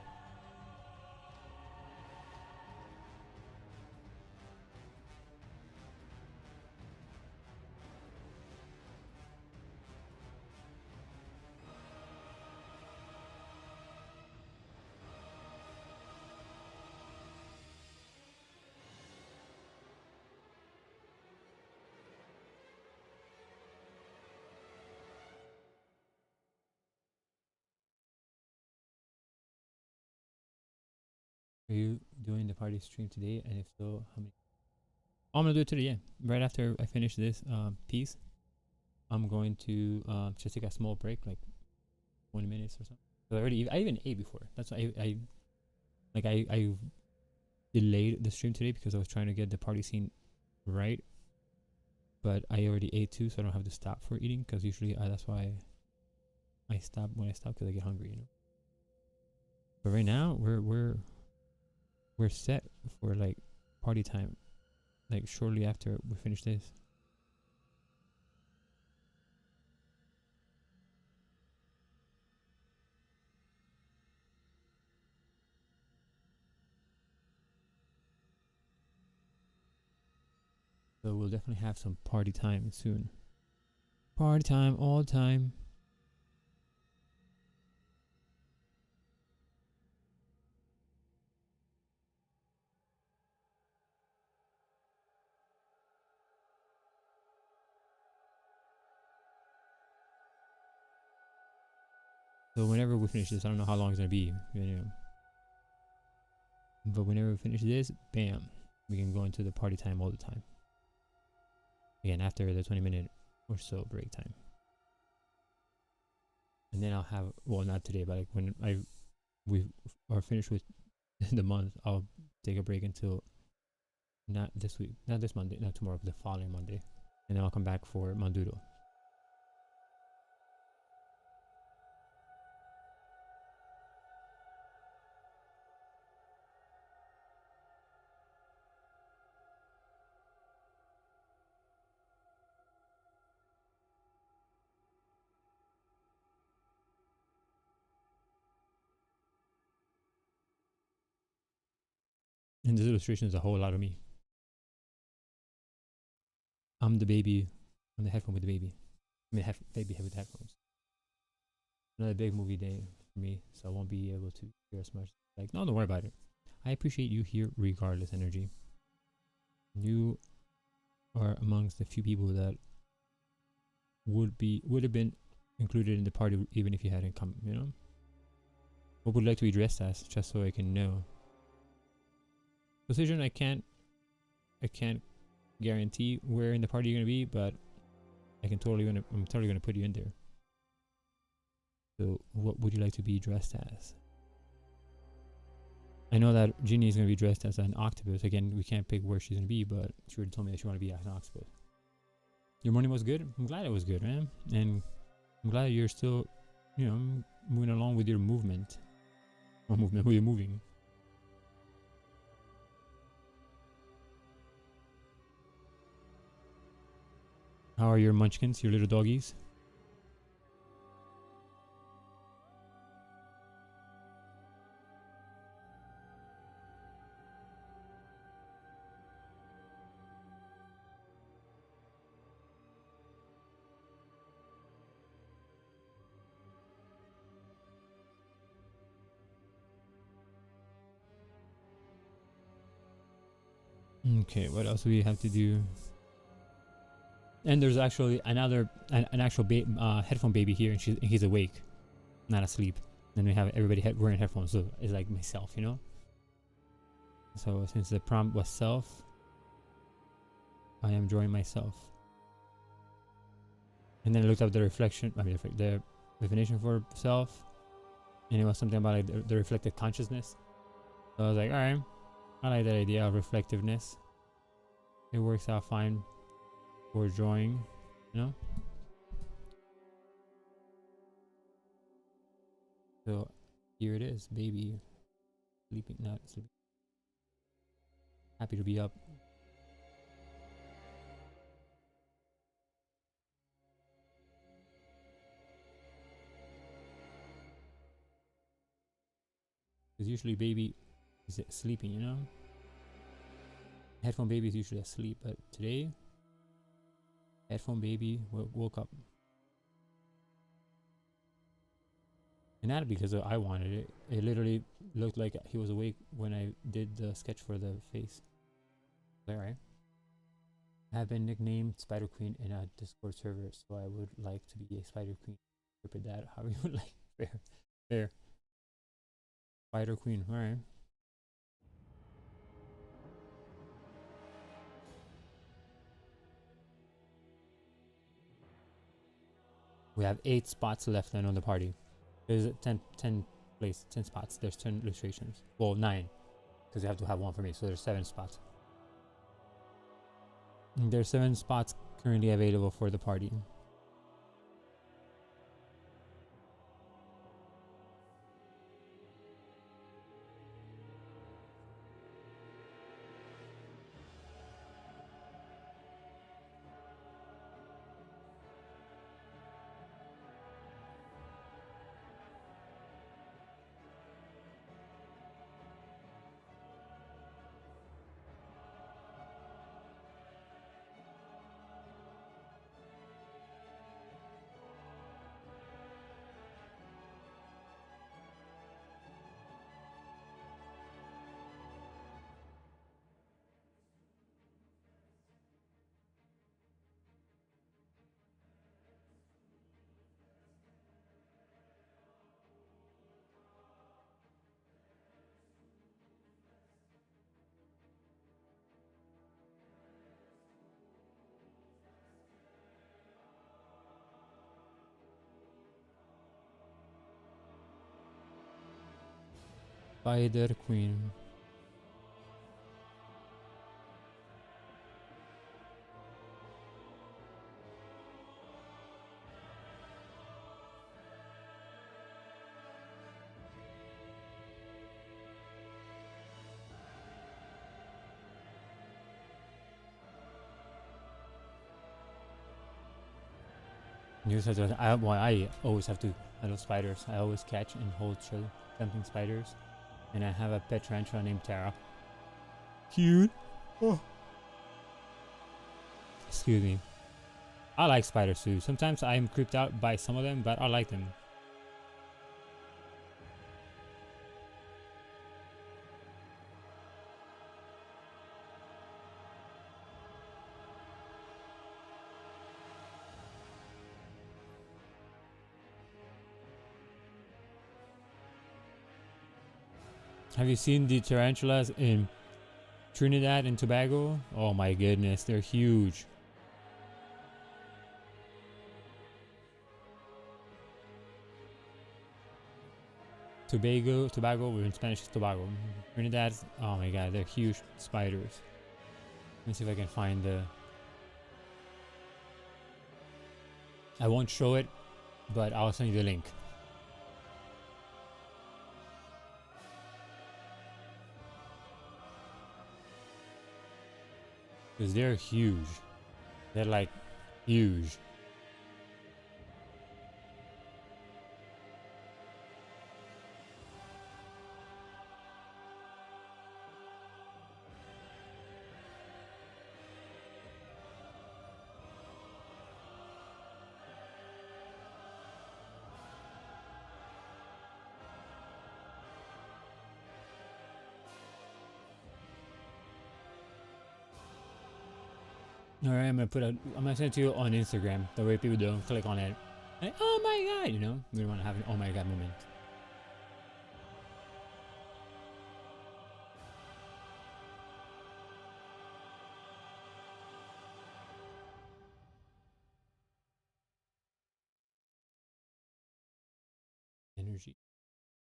Are you doing the party stream today? And if so, how many? Oh, I'm gonna do it today, yeah. Right after I finish this piece, I'm going to just take a small break, like 20 minutes or something. So I even ate before. That's why I delayed the stream today, because I was trying to get the party scene right. but I already ate too, so I don't have to stop for eating. Because usually that's why I stop when I stop, because I get hungry, you know. But right now we're set for like party time, like shortly after we finish this. So we'll definitely have some party time soon. Party time all the time. So whenever we finish this, I don't know how long it's gonna be, you know. But whenever we finish this, bam, we can go into the party time all the time. Again, after the 20-minute or so break time. And then I'll have, well, not today, but like when we are finished with the month, I'll take a break until not this week, not this Monday, not tomorrow, but the following Monday. And then I'll come back for Manduro. And this illustration is a whole lot of me. I'm the baby on the headphone with the baby. I mean, baby with headphones. Another big movie day for me, so I won't be able to hear as much. Like, no, don't worry about it. I appreciate you here regardless, energy. You are amongst the few people that would have been included in the party even if you hadn't come, you know? What would you like to be dressed as, just so I can know? Position, I can't guarantee where in the party you're gonna be, but I'm totally gonna put you in there. So what would you like to be dressed as? I know that Ginny is gonna be dressed as an octopus. Again, we can't pick where she's gonna be, but she already told me that she wanna be as an octopus. Your morning was good? I'm glad it was good, man. And I'm glad you're still, you know, moving along with your movement. Or movement, where you're moving. How are your munchkins, your little doggies? Okay, what else do we have to do? And there's actually an actual headphone baby here, and he's awake, not asleep. Then we have everybody wearing headphones, so it's like myself, you know. So since the prompt was self, I am drawing myself. And then I looked up the reflection. I mean, the definition for self, and it was something about like the reflective consciousness. So I was like, all right, I like that idea of reflectiveness. It works out fine for drawing, you know. So here it is, baby, sleeping, not sleeping. Happy to be up. Because usually baby is sleeping, you know. Headphone baby is usually asleep, but today, headphone baby woke up. And not because I wanted it. It literally looked like he was awake when I did the sketch for the face. Alright. I have been nicknamed Spider Queen in a Discord server, so I would like to be a Spider Queen. Interpret that how you would like. Fair. Spider Queen, alright. We have 8 spots left then on the party. There's 10 spots. There's 10 illustrations. Well, 9. Because you have to have one for me, so there's 7 spots. And there's 7 spots currently available for the party. Spider Queen. I always have to. I love spiders. I always catch and hold jumping spiders. And I have a pet tarantula named Tara. Cute. Oh. Excuse me. I like spiders too. Sometimes I am creeped out by some of them, but I like them. Have you seen the tarantulas in Trinidad and Tobago? Oh my goodness, they're huge. Tobago, or in Spanish is Tobago. Trinidad, oh my god, they're huge spiders. Let me see if I can find the... I won't show it, but I'll send you the link. Because they're huge. They're like huge. Alright, I'm gonna send it to you on Instagram. The way people don't click on it. Like, oh my god, you know? We don't want to have an oh my god moment. Energy.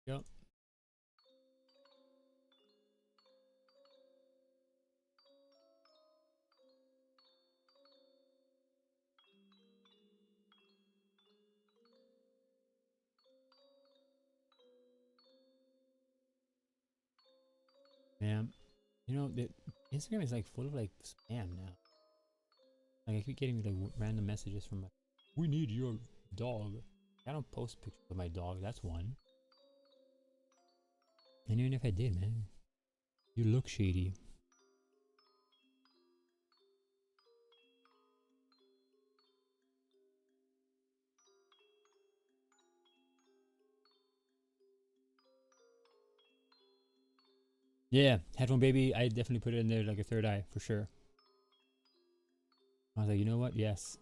Yep. Yeah. You know, the Instagram is like full of like spam now. Like I keep getting like random messages from like, we need your dog. I don't post pictures of my dog, that's one. And even if I did, man, you look shady. Yeah, headphone baby, I definitely put it in there like a third eye for sure. I was like, you know what? Yes.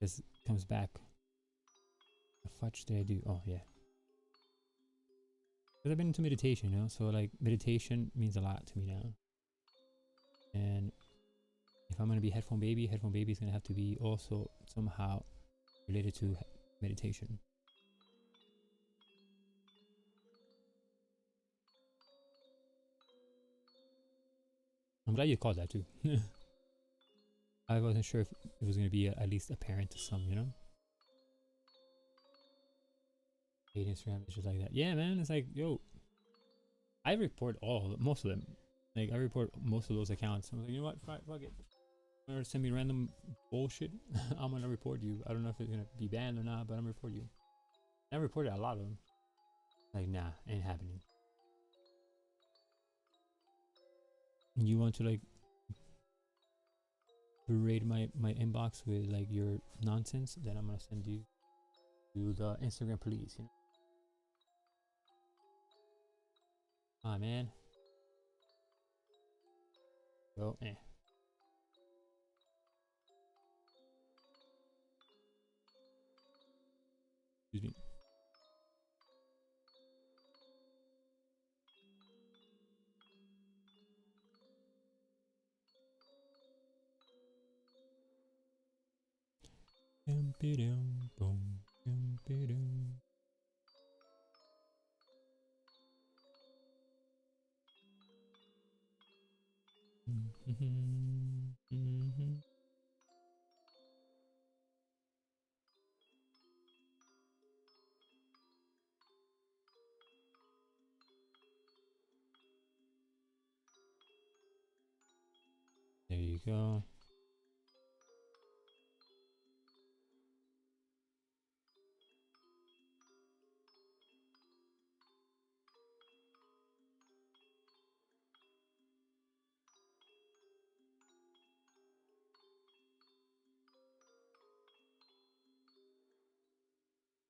This comes back. The fudge did I do? Oh yeah. Because I've been into meditation, you know, so like meditation means a lot to me now. And if I'm gonna be headphone baby is gonna have to be also somehow related to meditation. I'm glad you called that too. I wasn't sure if it was gonna be at least apparent to some, you know. Hate Instagram is just like that. Yeah, man. It's like, yo, I report most of them. Like I report most of those accounts. I'm like, you know what? Fuck it. Or send me random bullshit. I'm gonna report you. I don't know if it's gonna be banned or not, but I'm gonna report you. I reported a lot of them. Like, nah, ain't happening. You want to like berate my inbox with like your nonsense, then I'm gonna send you to the Instagram police. You know? Ah, man. Well, excuse me. Boom, There you go.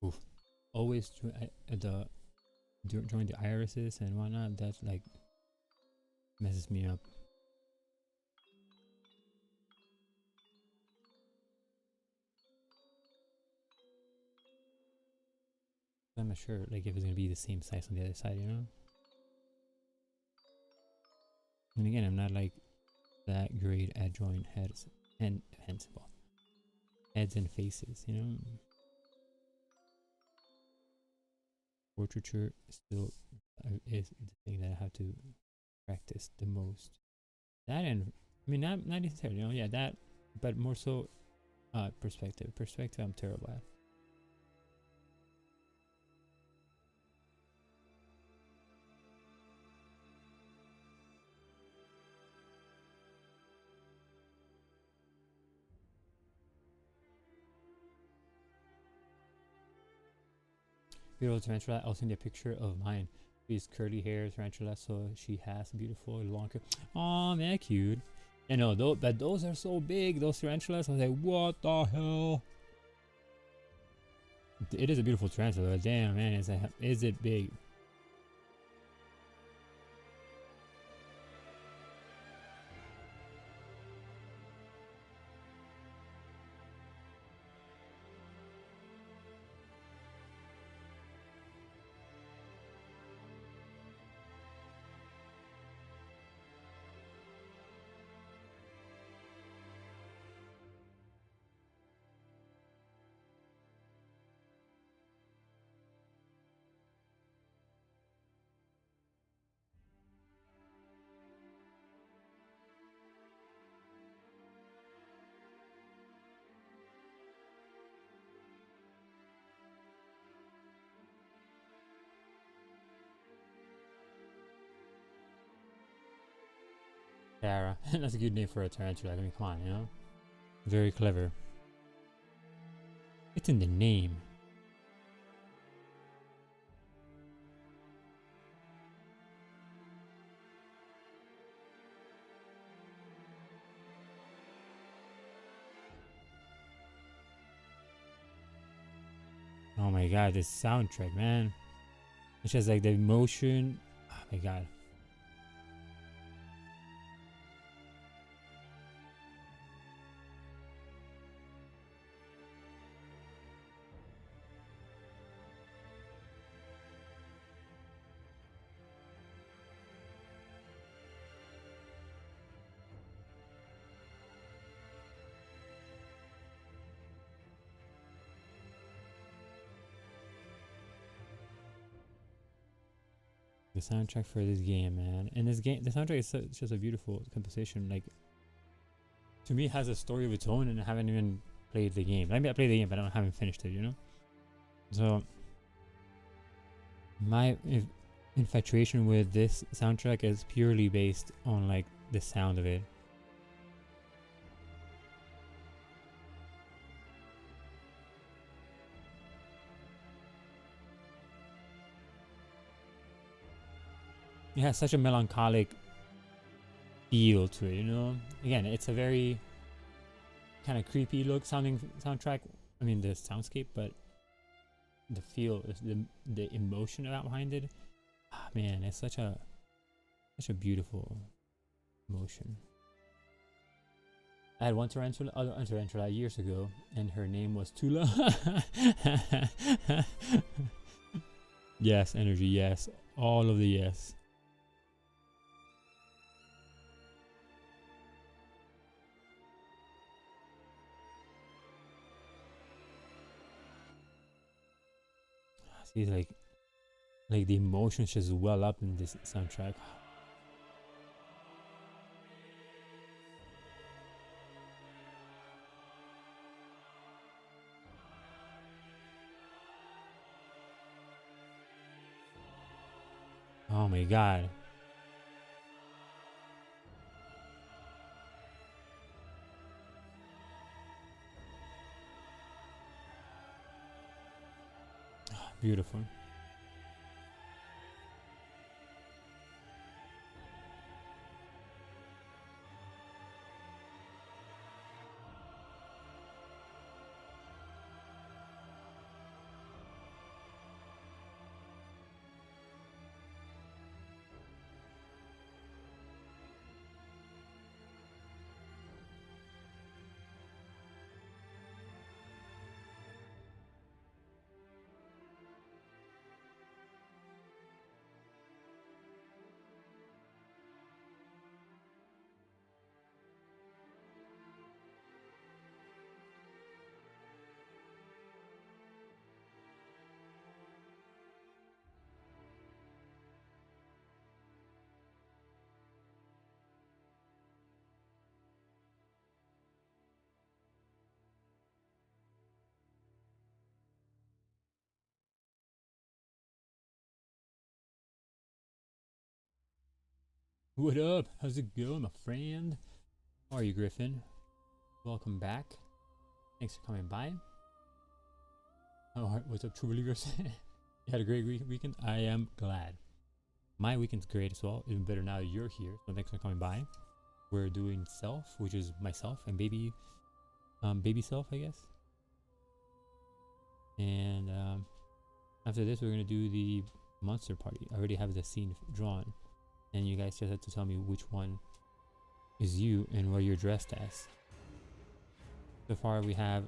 Oof. Always join the irises and whatnot. That like messes me up. I'm not sure like if it's gonna be the same size on the other side, you know. And again, I'm not like that great at drawing heads and well, heads and faces, you know. Portraiture still is the thing that I have to practice the most. That and I mean not necessarily, you know, yeah, that, but more so perspective. Perspective I'm terrible at. Beautiful tarantula. I'll send you a picture of mine. She's curly hair tarantula, so she has beautiful long hair. Oh man, cute. I know, though, but those are so big. Those tarantulas. I was like, what the hell? It is a beautiful tarantula, but damn man, is it big? Sarah. That's a good name for a tarantula. I mean, come on, you know? Very clever. It's in the name. Oh my god, this soundtrack, man. It's just like the emotion. Oh my god. The soundtrack for this game, man. And this game, the soundtrack is just a beautiful composition. Like, to me has a story of its own, and I haven't even played the game. I mean, I played the game, but I haven't finished it, you know? So my infatuation with this soundtrack is purely based on like the sound of it. It has such a melancholic feel to it, you know? Again, it's a very kind of creepy look sounding soundtrack. I mean, the soundscape, but the feel, the emotion behind it. Ah, man, it's such a beautiful emotion. I had one tarantula years ago, and her name was Tula. Yes, energy, yes. All of the yes. See, like the emotions just well up in this soundtrack. Oh my god. Beautiful. What up? How's it going, my friend? How are you, Griffin? Welcome back. Thanks for coming by. Oh, what's up, True Believers? You had a great weekend? I am glad. My weekend's great as well. Even better now that you're here. So thanks for coming by. We're doing self, which is myself and baby self, I guess. And after this, we're gonna do the monster party. I already have the scene drawn, and you guys just have to tell me which one is you and what you're dressed as. So far, we have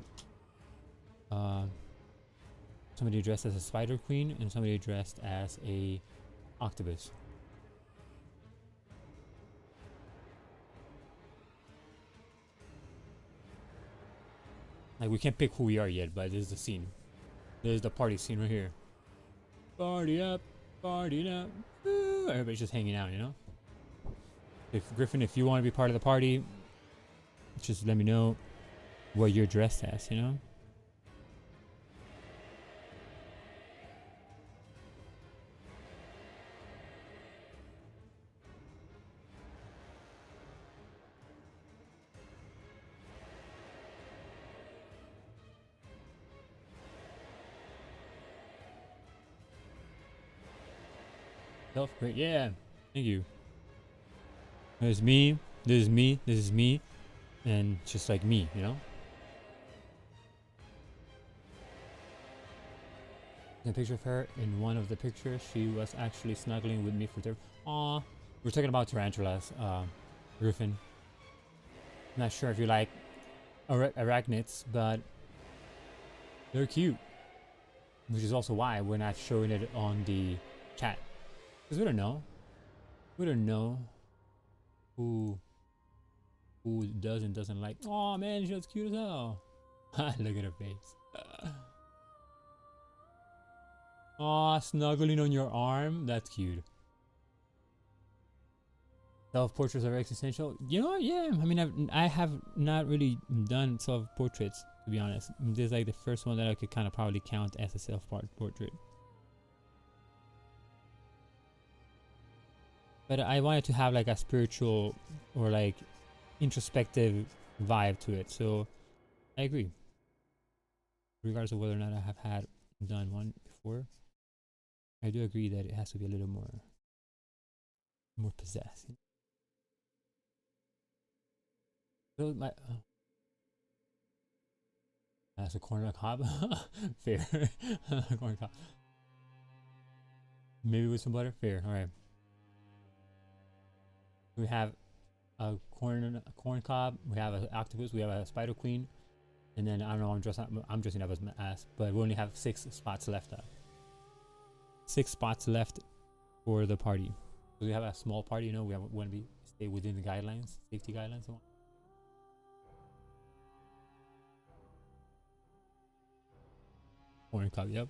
somebody dressed as a spider queen and somebody dressed as a octopus. Like, we can't pick who we are yet, but this is the scene. This is the party scene right here. Party up, party up. Woo! Everybody's just hanging out, you know? If Griffin, if you want to be part of the party, just let me know what you're dressed as, you know? Self, great, yeah. Thank you. There's me, this is me, this is me, and just like me, you know? A picture of her. In one of the pictures, she was actually snuggling with me for their. Aw, we're talking about tarantulas, Griffin. Not sure if you like arachnids, but they're cute. Which is also why we're not showing it on the chat, because we don't know. We don't know who does and doesn't like. Oh man, she's cute as hell. Look at her face. Aw, snuggling on your arm. That's cute. Self portraits are existential. You know what? Yeah. I mean, I have not really done self portraits, to be honest. This is like the first one that I could kind of probably count as a self portrait. But I wanted to have like a spiritual or like introspective vibe to it. So I agree. Regardless of whether or not I have had done one before, I do agree that it has to be a little more possessed. So my that's a corn on the cob. Fair. Corn on the cob. Maybe with some butter. Fair. All right. We have a corn cob. We have an octopus. We have a spider queen. And then I don't know. I'm dressing up as my ass. But we only have 6 spots left. 6 spots left for the party. So we have a small party. You know, we want to stay within the guidelines, safety guidelines. Corn cob. Yep.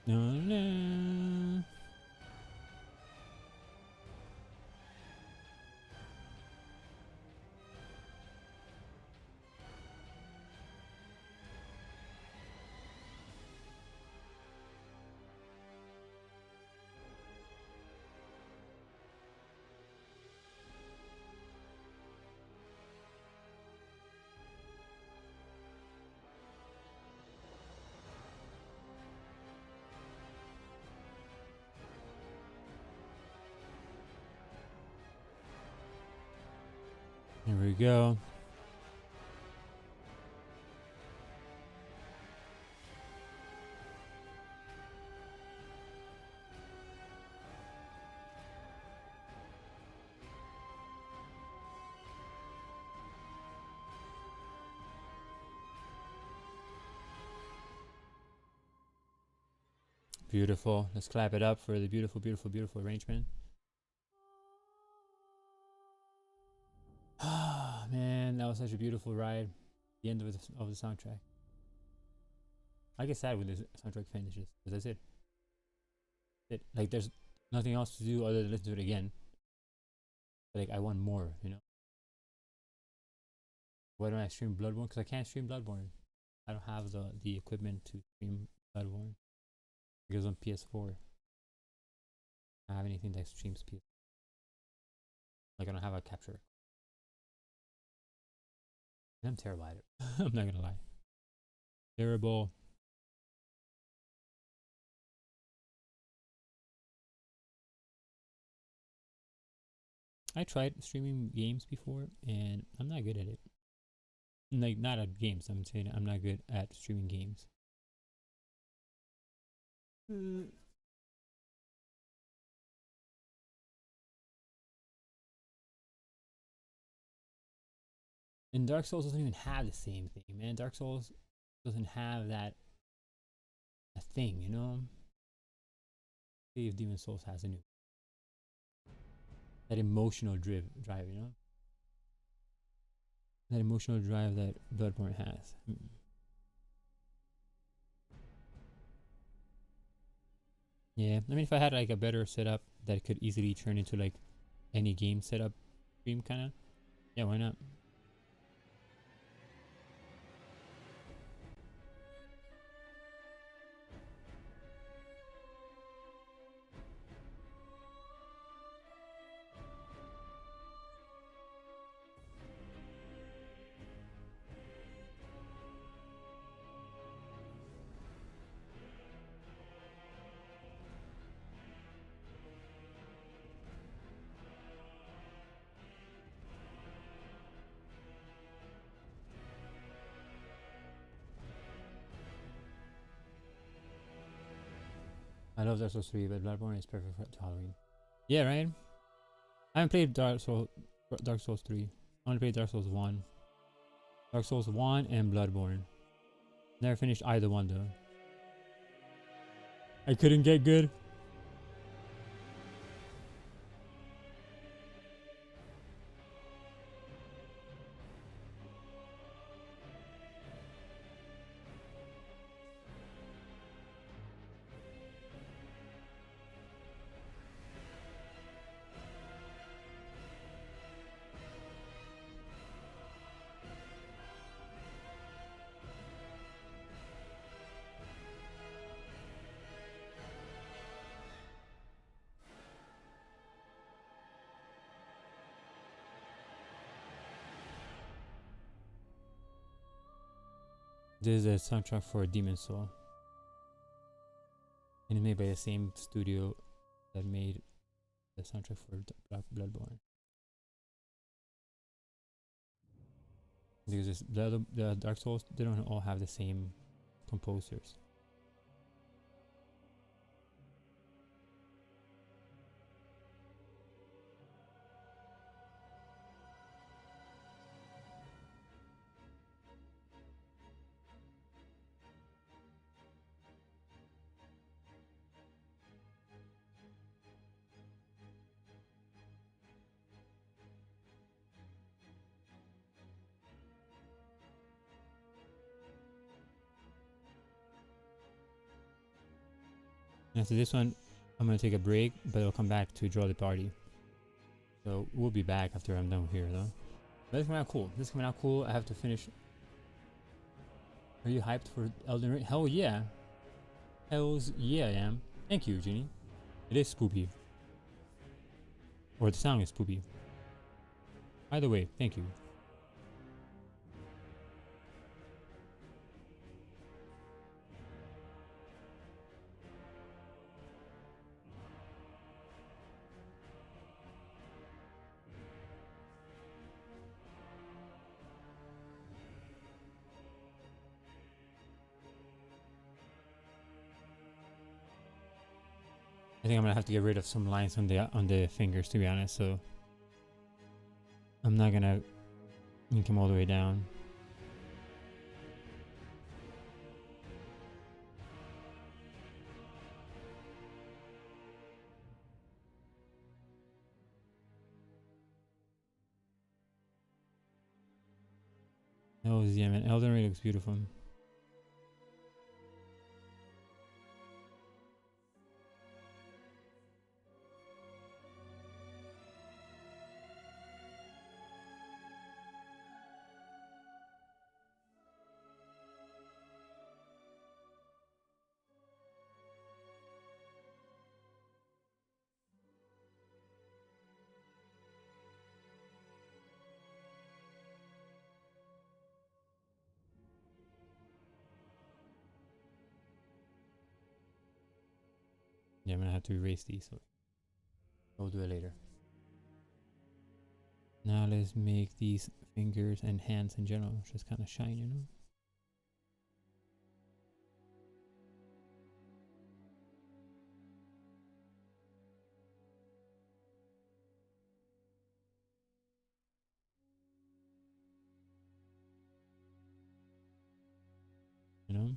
No, no. Here we go. Beautiful. Let's clap it up for the beautiful, beautiful, beautiful arrangement. Ah, man, that was such a beautiful ride. The end of the soundtrack. I get sad when the soundtrack finishes, because that's it. Like, there's nothing else to do other than listen to it again. But, like, I want more, you know? Why don't I stream Bloodborne? Because I can't stream Bloodborne. I don't have the equipment to stream Bloodborne. Because on PS4, I don't have anything that streams PS. Like, I don't have a capture. I'm terrible at it. I'm not gonna lie. Terrible. I tried streaming games before, and I'm not good at it. Like, not at games. I'm saying I'm not good at streaming games. And Dark Souls doesn't even have the same thing, man. Dark Souls doesn't have that a thing, you know. See if Demon Souls has a new that emotional drive, you know. That emotional drive that Bloodborne has. Yeah, I mean, if I had like a better setup that could easily turn into like any game setup stream, kind of, yeah, why not? I love Dark Souls 3, but Bloodborne is perfect for Halloween. Yeah, right. I haven't played Dark Souls 3. I only played Dark Souls 1. Dark Souls 1 and Bloodborne. Never finished either one though. I couldn't get good. This is a soundtrack for Demon's Soul. And it's made by the same studio that made the soundtrack for Bloodborne. Because the Dark Souls, they don't all have the same composers. And after this one, I'm gonna take a break, but I'll come back to draw the party. So we'll be back after I'm done here, though. But it's coming out cool. This is coming out cool. I have to finish. Are you hyped for Elden Ring? Hell yeah. Hells yeah, I am. Thank you, Genie. It is spoopy. Or the sound is spoopy. Either way, thank you. I think I'm gonna have to get rid of some lines on the fingers, to be honest. So I'm not gonna ink them all the way down. Oh yeah, man, Elden Ring looks beautiful. Yeah, I'm gonna have to erase these, so I'll do it later. Now let's make these fingers and hands in general just kind of shine, you know? You know?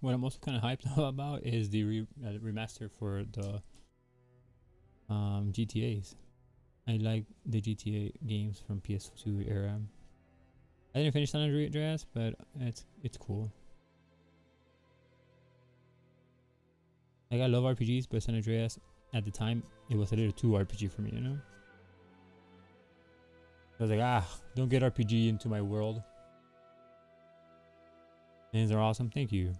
What I'm also kind of hyped about is the remaster for the GTAs. I like the GTA games from PS2 era. I didn't finish San Andreas, but it's cool. Like I love RPGs, but San Andreas at the time it was a little too RPG for me, you know. I was like, don't get RPG into my world. Names are awesome. Thank you.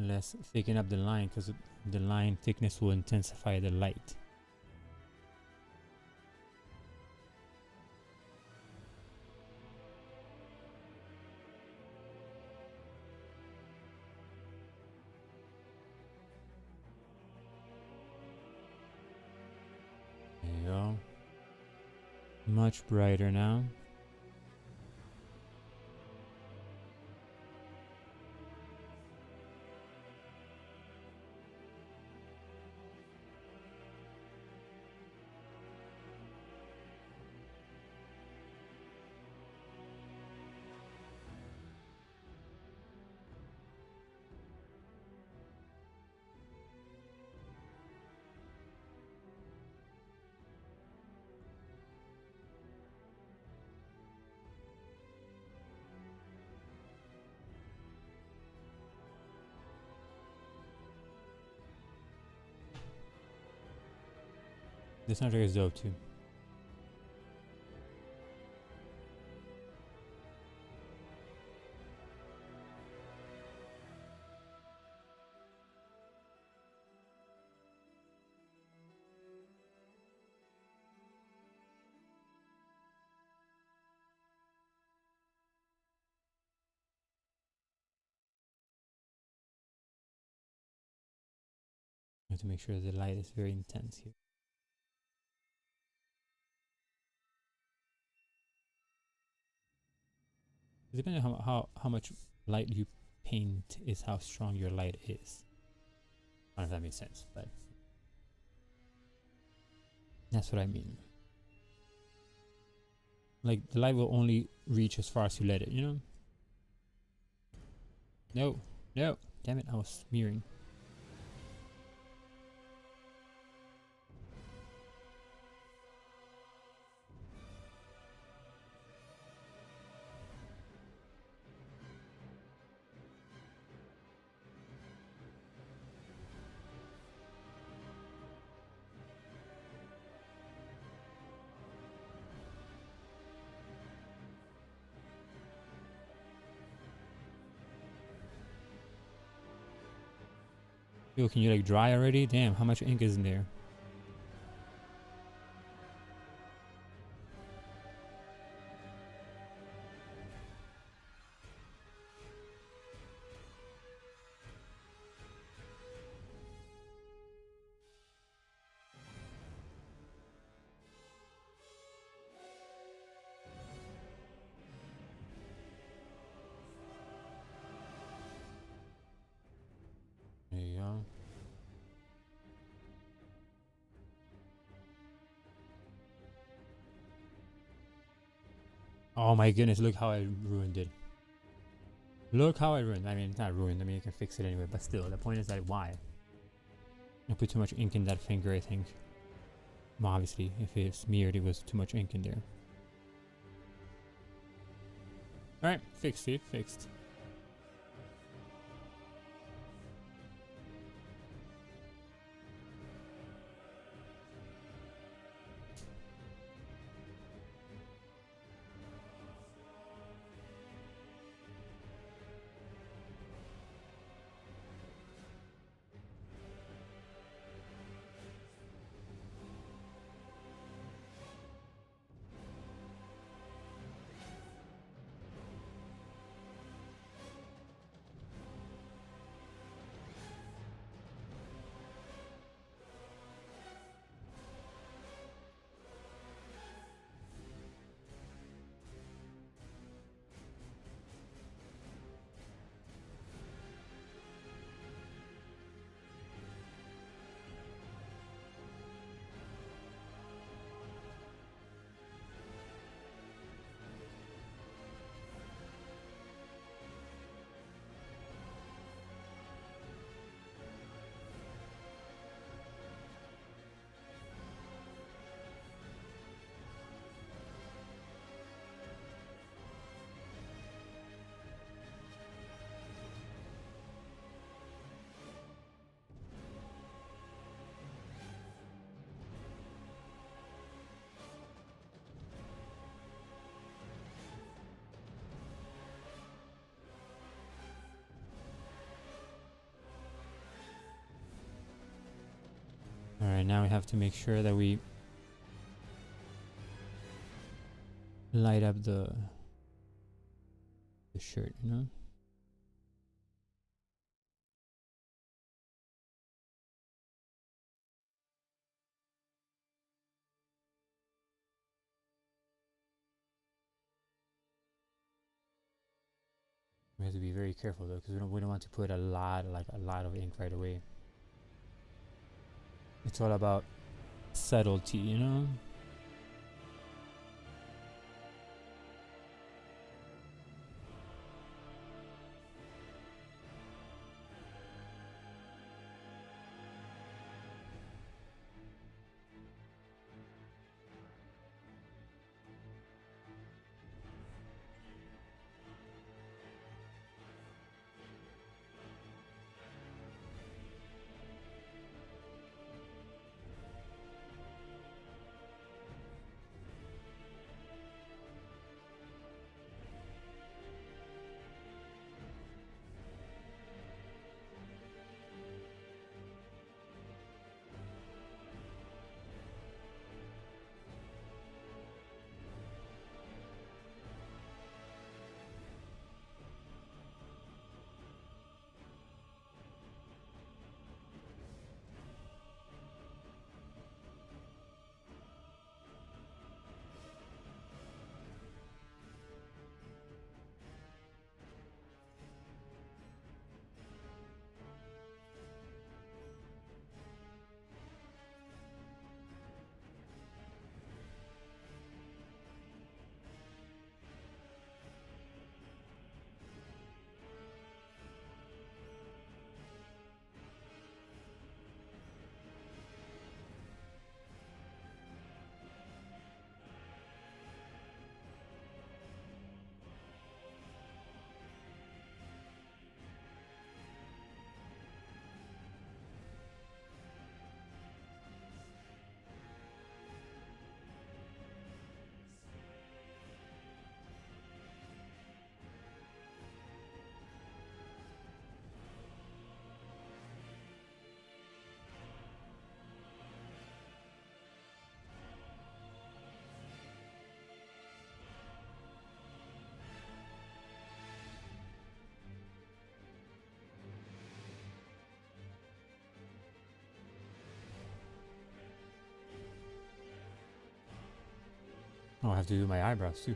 Let's thicken up the line because the line thickness will intensify the light. There you go. Much brighter now. This soundtrack is dope too. I have to make sure the light is very intense here. Depending on how much light you paint is how strong your light is. I don't know if that makes sense, but that's what I mean. Like the light will only reach as far as you let it, you know? No, no, damn it, I was smearing. Yo, can you like dry already? Damn, how much ink is in there? There you go. Oh my goodness, look how I ruined it. Look how I ruined. I mean, it's not ruined. I mean, you can fix it anyway. But still, the point is that why? I put too much ink in that finger, I think. Well, obviously, if it smeared, it was too much ink in there. Alright, fixed it. Fixed. Alright, now we have to make sure that we light up the shirt, you know? We have to be very careful though, because we don't want to put a lot of ink right away. It's all about subtlety, you know? Oh, I have to do my eyebrows too.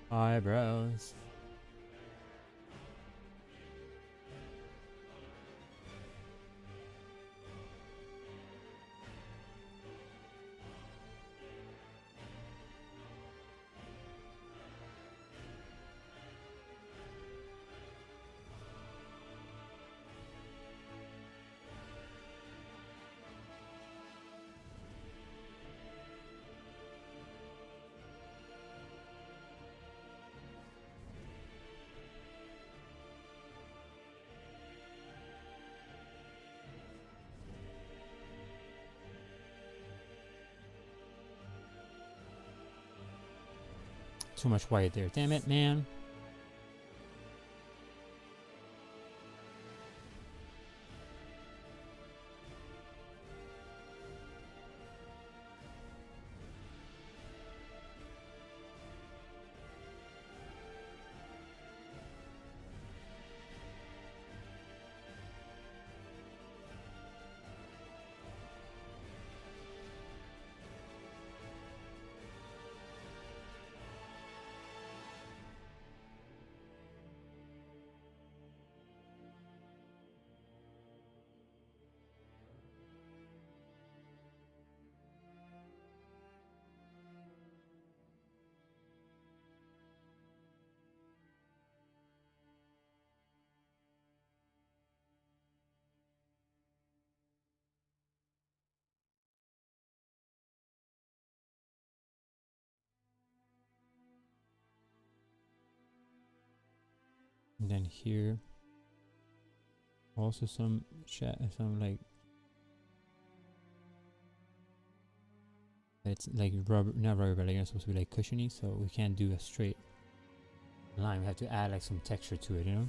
Eyebrows. Too much white there. Damn it, man. And then here, also some like it's like rubber, not rubber, but like it's supposed to be like cushiony, so we can't do a straight line. We have to add like some texture to it, you know.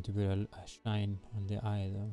to put a shine on the eye though.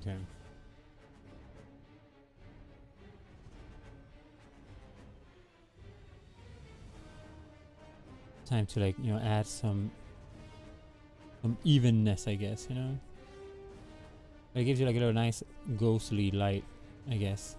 Okay. Time to, like, you know, add some evenness, I guess, you know. It gives you like a little nice ghostly light, I guess.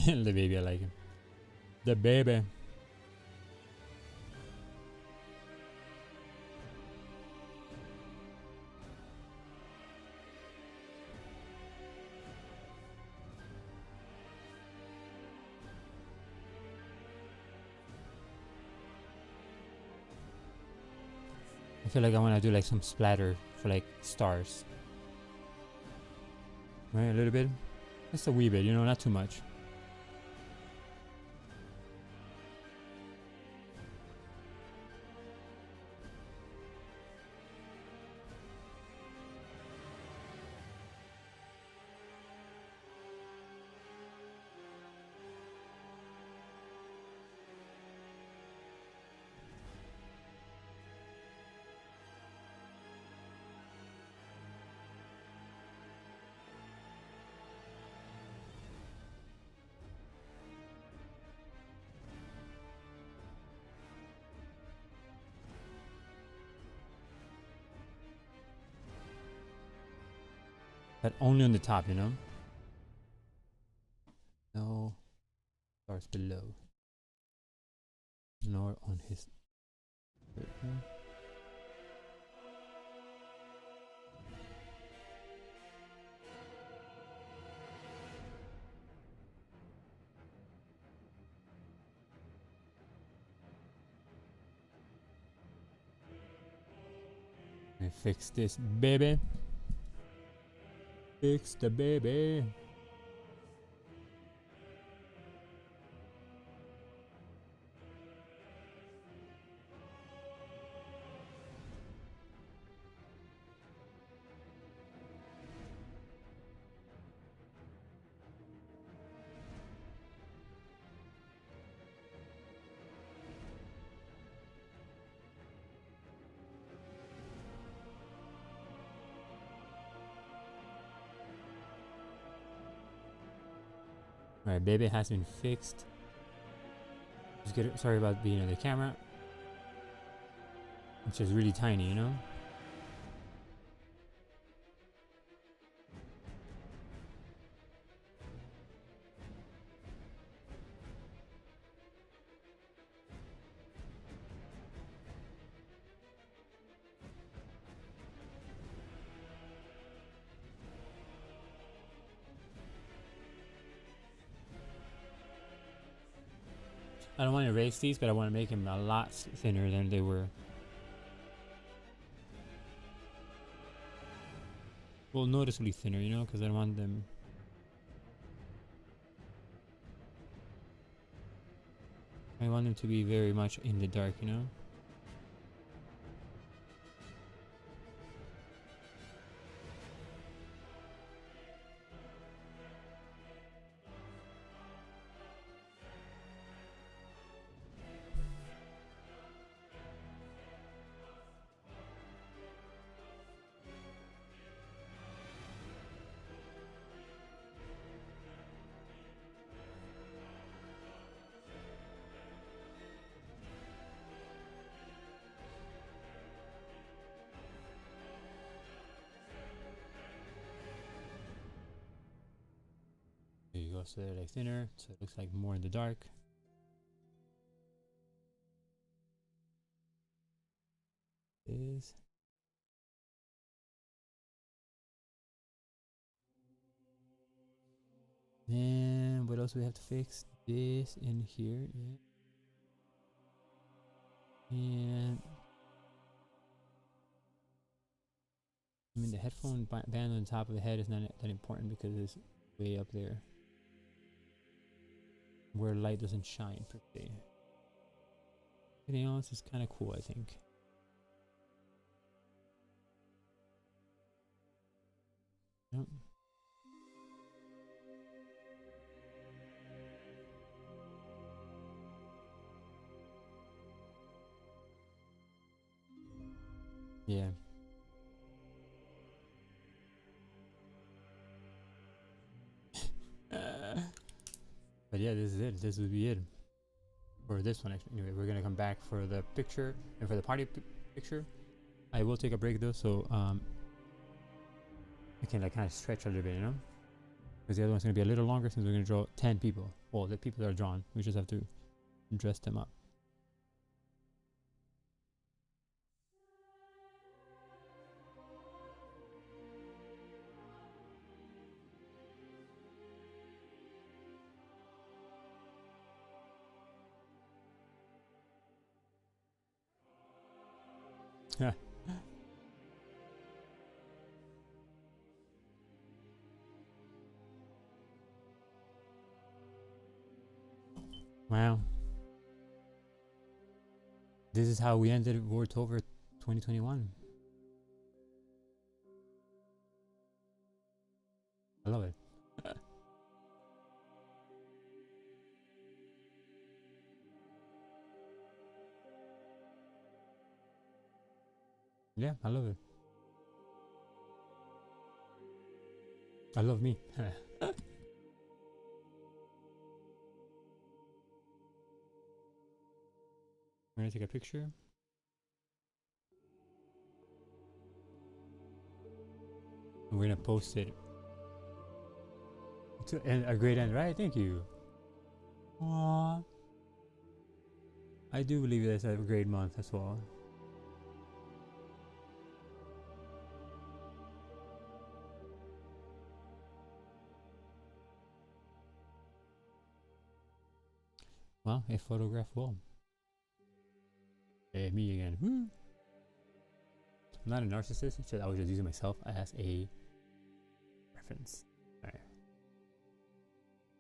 The baby, I like him. The baby. I feel like I want to do like some splatter for like stars. Right, a little bit. Just a wee bit, you know, not too much. But only on the top, you know? No stars below. Nor on his... Let me fix this baby. Fix the baby. Alright, baby has been fixed. Just get it. Sorry about being on the camera. It's just really tiny, you know? I don't want to erase these, but I want to make them a lot thinner than they were. Well, noticeably thinner, you know, because I don't want them. I want them to be very much in the dark, you know? There you go, so they're like thinner, so it looks like more in the dark. Is and what else do we have to fix? This in here, yeah. And I mean the headphone band on top of the head is not that important because it's way up there where light doesn't shine per se. Everything else is kind of cool, I think. Yep. Yeah. But yeah, this is it. This would be it for this one. Actually, anyway, we're gonna come back for the picture and for the party picture. I will take a break though, so I can like kind of stretch a little bit, you know, because the other one's gonna be a little longer since we're gonna draw 10 people. Well, the people that are drawn, we just have to dress them up. Yeah. Wow. This is how we ended Vortober 2021. I love it. Yeah, I love it. I love me. I'm gonna take a picture. And we're gonna post it. To end a great end, right? Thank you. Aww. I do believe it's a great month as well. Well, a photograph wall. Hey, me again. Woo. I'm not a narcissist. It's just I was just using myself as a reference. Alright.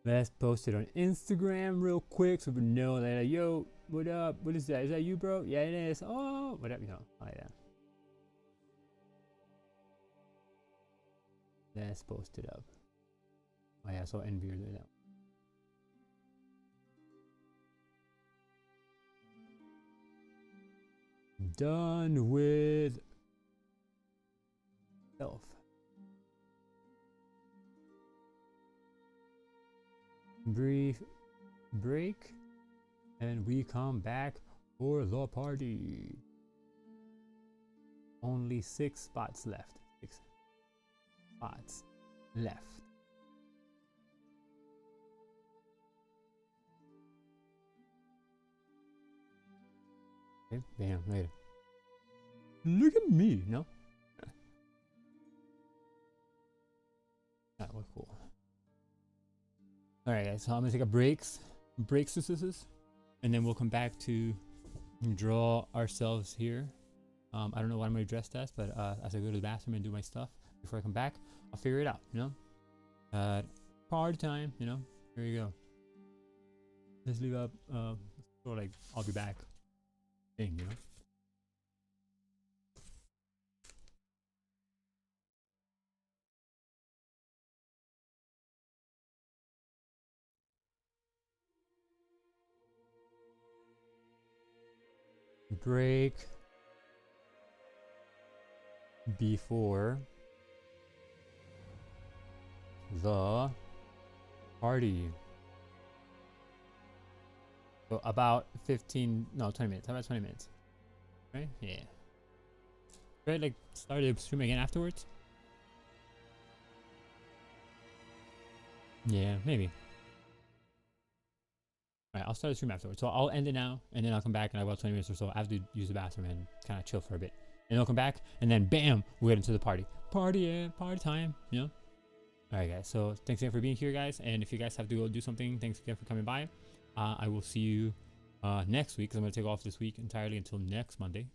Let's post it on Instagram real quick so we know that, like, yo, what up? What is that? Is that you, bro? Yeah, it is. Oh, what up? You know, like that. Let's post it up. Oh, yeah, I saw Envy do that. Done with self. Brief break, and we come back for the party. Only 6 spots left. 6 spots left. Okay, bam, later. Look at me, no? That was cool. Alright guys, so I'm gonna take a breaks, and then we'll come back to draw ourselves here. I don't know what I'm gonna dress as, but as I go to the bathroom and do my stuff before I come back, I'll figure it out, you know? Party time, you know? Here you go. Let's leave up, sort of like, I'll be back thing, you know? Break before the party. So about 20 minutes. How about 20 minutes? Right? Yeah. Right, like start the stream again afterwards? Yeah, maybe. Alright, I'll start the stream afterwards. So I'll end it now, and then I'll come back in about 20 minutes or so. I have to use the bathroom and kind of chill for a bit. And I'll come back, and then bam, we'll get into the party. Party time, you know? Alright guys, so thanks again for being here guys, and if you guys have to go do something, thanks again for coming by. I will see you next week, because I'm going to take off this week entirely until next Monday.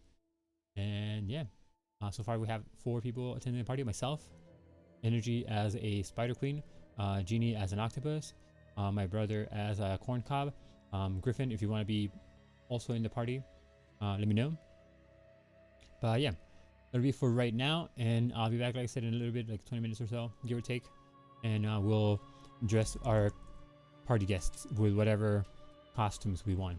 And yeah, so far we have 4 people attending the party. Myself, Energy as a spider queen, Genie as an octopus, my brother as a corn cob, Griffin, if you want to be also in the party, let me know. But yeah, that'll be for right now, and I'll be back, like I said, in a little bit, like 20 minutes or so, give or take, and we'll dress our party guests with whatever costumes we want.